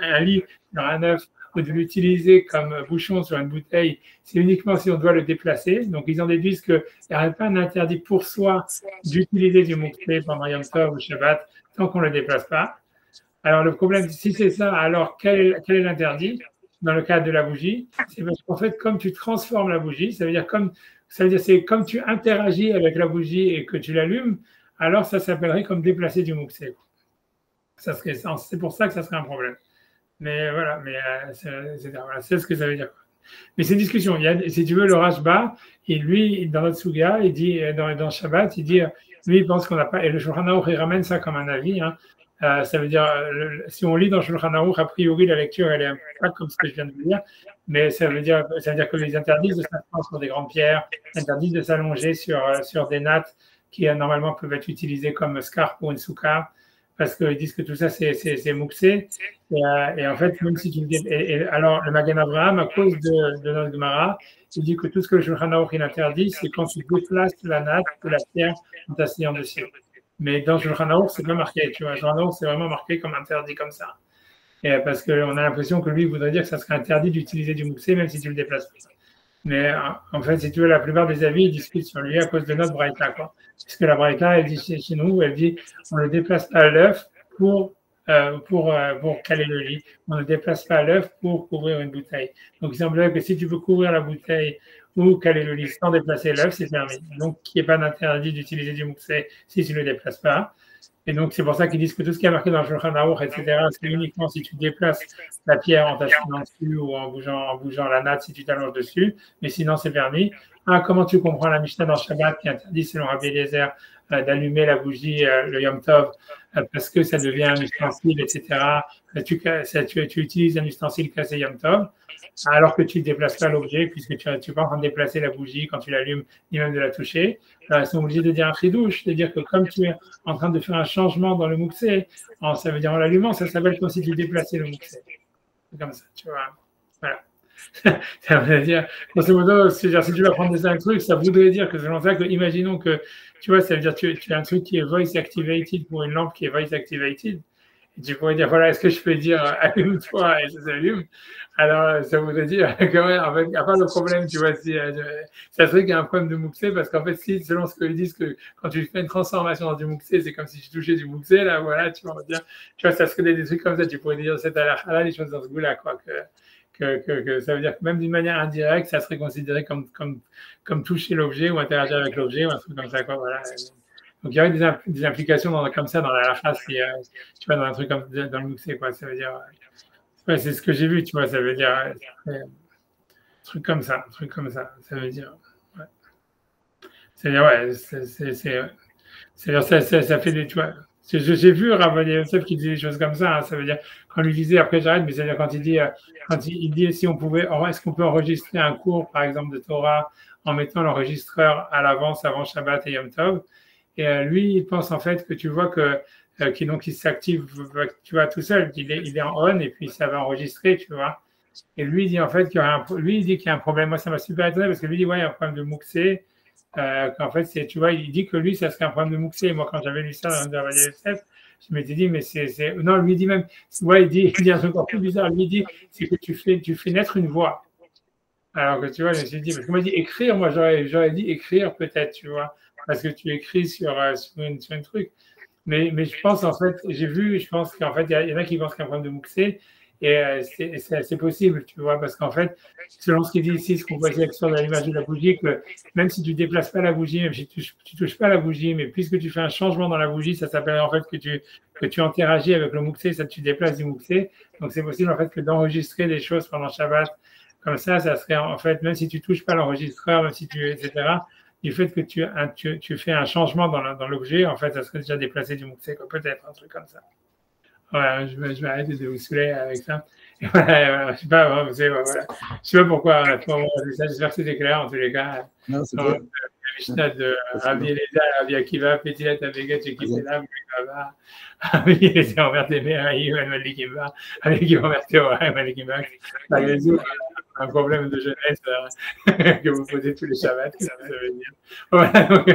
un lit dans un œuf ou de l'utiliser comme bouchon sur une bouteille, c'est uniquement si on doit le déplacer. Donc, ils en déduisent qu'il n'y a pas un interdit pour soi d'utiliser du mouxé pendant Yom Tov ou Shabbat tant qu'on ne le déplace pas. Alors, le problème, si c'est ça, alors quel est l'interdit dans le cadre de la bougie? C'est parce qu'en fait, comme tu transformes la bougie, ça veut dire c'est comme tu interagis avec la bougie et que tu l'allumes, alors ça s'appellerait comme déplacer du mouxé. C'est pour ça que ça serait un problème. Mais voilà, c'est ce que ça veut dire. Mais c'est une discussion. Si tu veux, le Rashba, et lui, dans notre Suga, il dit, dans Shabbat, il dit, lui, il pense qu'on n'a pas, et le Shulchan Aruch, il ramène ça comme un avis. Hein. Ça veut dire, si on lit dans Shulchan Aruch, a priori, la lecture, elle est un peu pas comme ce que je viens de dire, mais ça veut dire que les interdisent de s'asseoir sur des grandes pierres, interdisent de s'allonger sur des nattes qui normalement peuvent être utilisées comme scarpe ou une soukar, parce qu'ils disent que tout ça, c'est mouxé. Et en fait, même si tu alors, le Magen Avraham, à cause de notre Gemara, il dit que tout ce que le Shulchan Aruch il interdit, c'est quand tu déplaces la natte de la pierre en t'asseyant dessus. Mais dans le Shulchan Aruch, c'est pas marqué, tu vois. Le Shulchan Aruch, c'est vraiment marqué comme interdit comme ça. Et parce qu'on a l'impression que lui, il voudrait dire que ça serait interdit d'utiliser du mouxé, même si tu le déplaces pas. Mais en fait, si tu veux, la plupart des avis, ils discutent sur lui à cause de notre braïta, quoi. Parce que la braïta, elle dit chez nous, elle dit, on ne déplace pas l'œuf pour caler le lit. On ne déplace pas l'œuf pour couvrir une bouteille. Donc, il semblerait que si tu veux couvrir la bouteille ou caler le lit sans déplacer l'œuf, c'est permis. Donc, il n'y a pas d'interdit d'utiliser du mouxé si tu ne le déplaces pas. Et donc, c'est pour ça qu'ils disent que tout ce qui est marqué dans le Shulchan Aruch, etc., c'est uniquement si tu déplaces la pierre en t'asseyant dessus ou en bougeant la natte si tu t'allonges dessus. Mais sinon, c'est permis. Comment tu comprends la Mishnah dans Shabbat qui interdit, selon Rabbi Eliezer, d'allumer la bougie le Yom Tov parce que ça devient un ustensile, etc. Tu utilises un ustensile cassé Yom Tov alors que tu ne déplaces pas l'objet puisque tu n'es pas en train de déplacer la bougie quand tu l'allumes ni même de la toucher. Alors, ils sont obligés de dire un chidouche, de dire que comme tu es en train de faire un changement dans le mouxé, ça veut dire en l'allumant, ça s'appelle comme si tu déplaçais le mouxé. C'est comme ça, tu vois. Voilà. Ça veut dire, grosso modo, si tu vas prendre un truc, ça voudrait dire que selon ça, imaginons que, tu vois, ça veut dire que tu as un truc qui est voice activated pour une lampe qui est voice activated. Et tu pourrais dire, voilà, est-ce que je peux dire allume-toi et ça s'allume? Alors, ça voudrait dire que, ouais, en fait, à part le problème, tu vois, ça serait qu'il y a un problème de mouxé, parce qu'en fait, si, selon ce qu'ils disent, que quand tu fais une transformation dans du mouxé, c'est comme si tu touchais du mouxé, là, voilà, tu vas dire, tu vois, ça serait des trucs comme ça, tu pourrais dire, c'est à la halal, les choses dans ce goût-là, quoi, que ça veut dire que même d'une manière indirecte, ça serait considéré comme toucher l'objet ou interagir avec l'objet ou un truc comme ça, quoi, voilà. Donc, il y aurait des implications comme ça dans la halakha, si tu vois, dans un truc comme dans le mouxé, quoi. Ça veut dire, ouais, c'est ce que j'ai vu, tu vois, ça veut dire, un truc comme ça, ça veut dire, ouais. C'est-à-dire, ouais, ça fait des, tu vois, j'ai vu Rav Yosef qui disait des choses comme ça, hein, ça veut dire, quand lui disait, après j'arrête, mais c'est-à-dire quand il dit si on pouvait, est-ce qu'on peut enregistrer un cours, par exemple, de Torah, en mettant l'enregistreur à l'avance, avant Shabbat et Yom Tov. Et lui, il pense en fait que tu vois qu'il s'active, tu vois, tout seul, il est en on et puis ça va enregistrer, tu vois. Et lui, il dit en fait qu'il y a un problème. Moi, ça m'a super étonné parce que lui, il dit, ouais, il y a un problème de mouxé. Qu'en fait, tu vois, il dit que lui, ça serait un problème de mouxé. Et moi, quand j'avais lu ça dans Rav Yosef, je m'étais dit, mais non, lui, il dit même, ouais, il dit un truc encore plus bizarre. Lui, il dit, c'est que tu fais naître une voix. Alors que tu vois, je me suis dit, parce que moi, il dit écrire, moi, j'aurais dit écrire peut-être, tu vois. Parce que tu écris sur un truc. Mais je pense, en fait, je pense qu'en fait, il y en a qui pensent qu'il y a un problème de mouxé, et c'est possible, tu vois, parce qu'en fait, selon ce qu'il dit ici, ce qu'on voit ici sur l'image de la bougie, que même si tu ne déplaces pas la bougie, même si tu ne touches pas la bougie, mais puisque tu fais un changement dans la bougie, ça s'appelle en fait que tu interagis avec le mouxé, ça tu déplaces du mouxé. Donc, c'est possible, en fait, que d'enregistrer des choses pendant Shabbat, comme ça serait, en fait, même si tu ne touches pas l'enregistreur, même si etc., du fait que tu fais un changement dans l'objet, en fait, ça serait déjà déplacé du mouxé, peut-être, un truc comme ça. Voilà, je vais arrêter de vous saouler avec ça. Et voilà, je sais pas, voilà. Je sais pas pourquoi, j'espère que c'était clair, en tous les cas. Non, c'est la Mishnah de Rabbi Eliezer, Rabbi Akiva, Petilat Avegat, Chekisela, Mekava, Rabbi Eliezer, envers tes mères, Aïe, Malikiva, Rabbi Akiva, envers tes oreilles, Malikiva, ça résout un problème de jeunesse que vous posez tous les Shabbats, ça veut dire. Voilà, donc,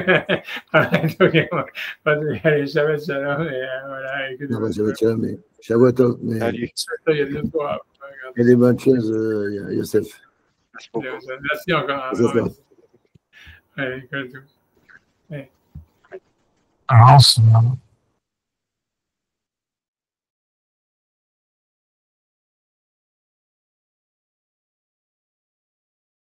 allez, Shabbat Shalom, et voilà. Shabbat Shalom, mais Shavuot Tov. Il y a 2 fois. Et des bonnes choses, Youssef. Merci encore. Ouais, Alors,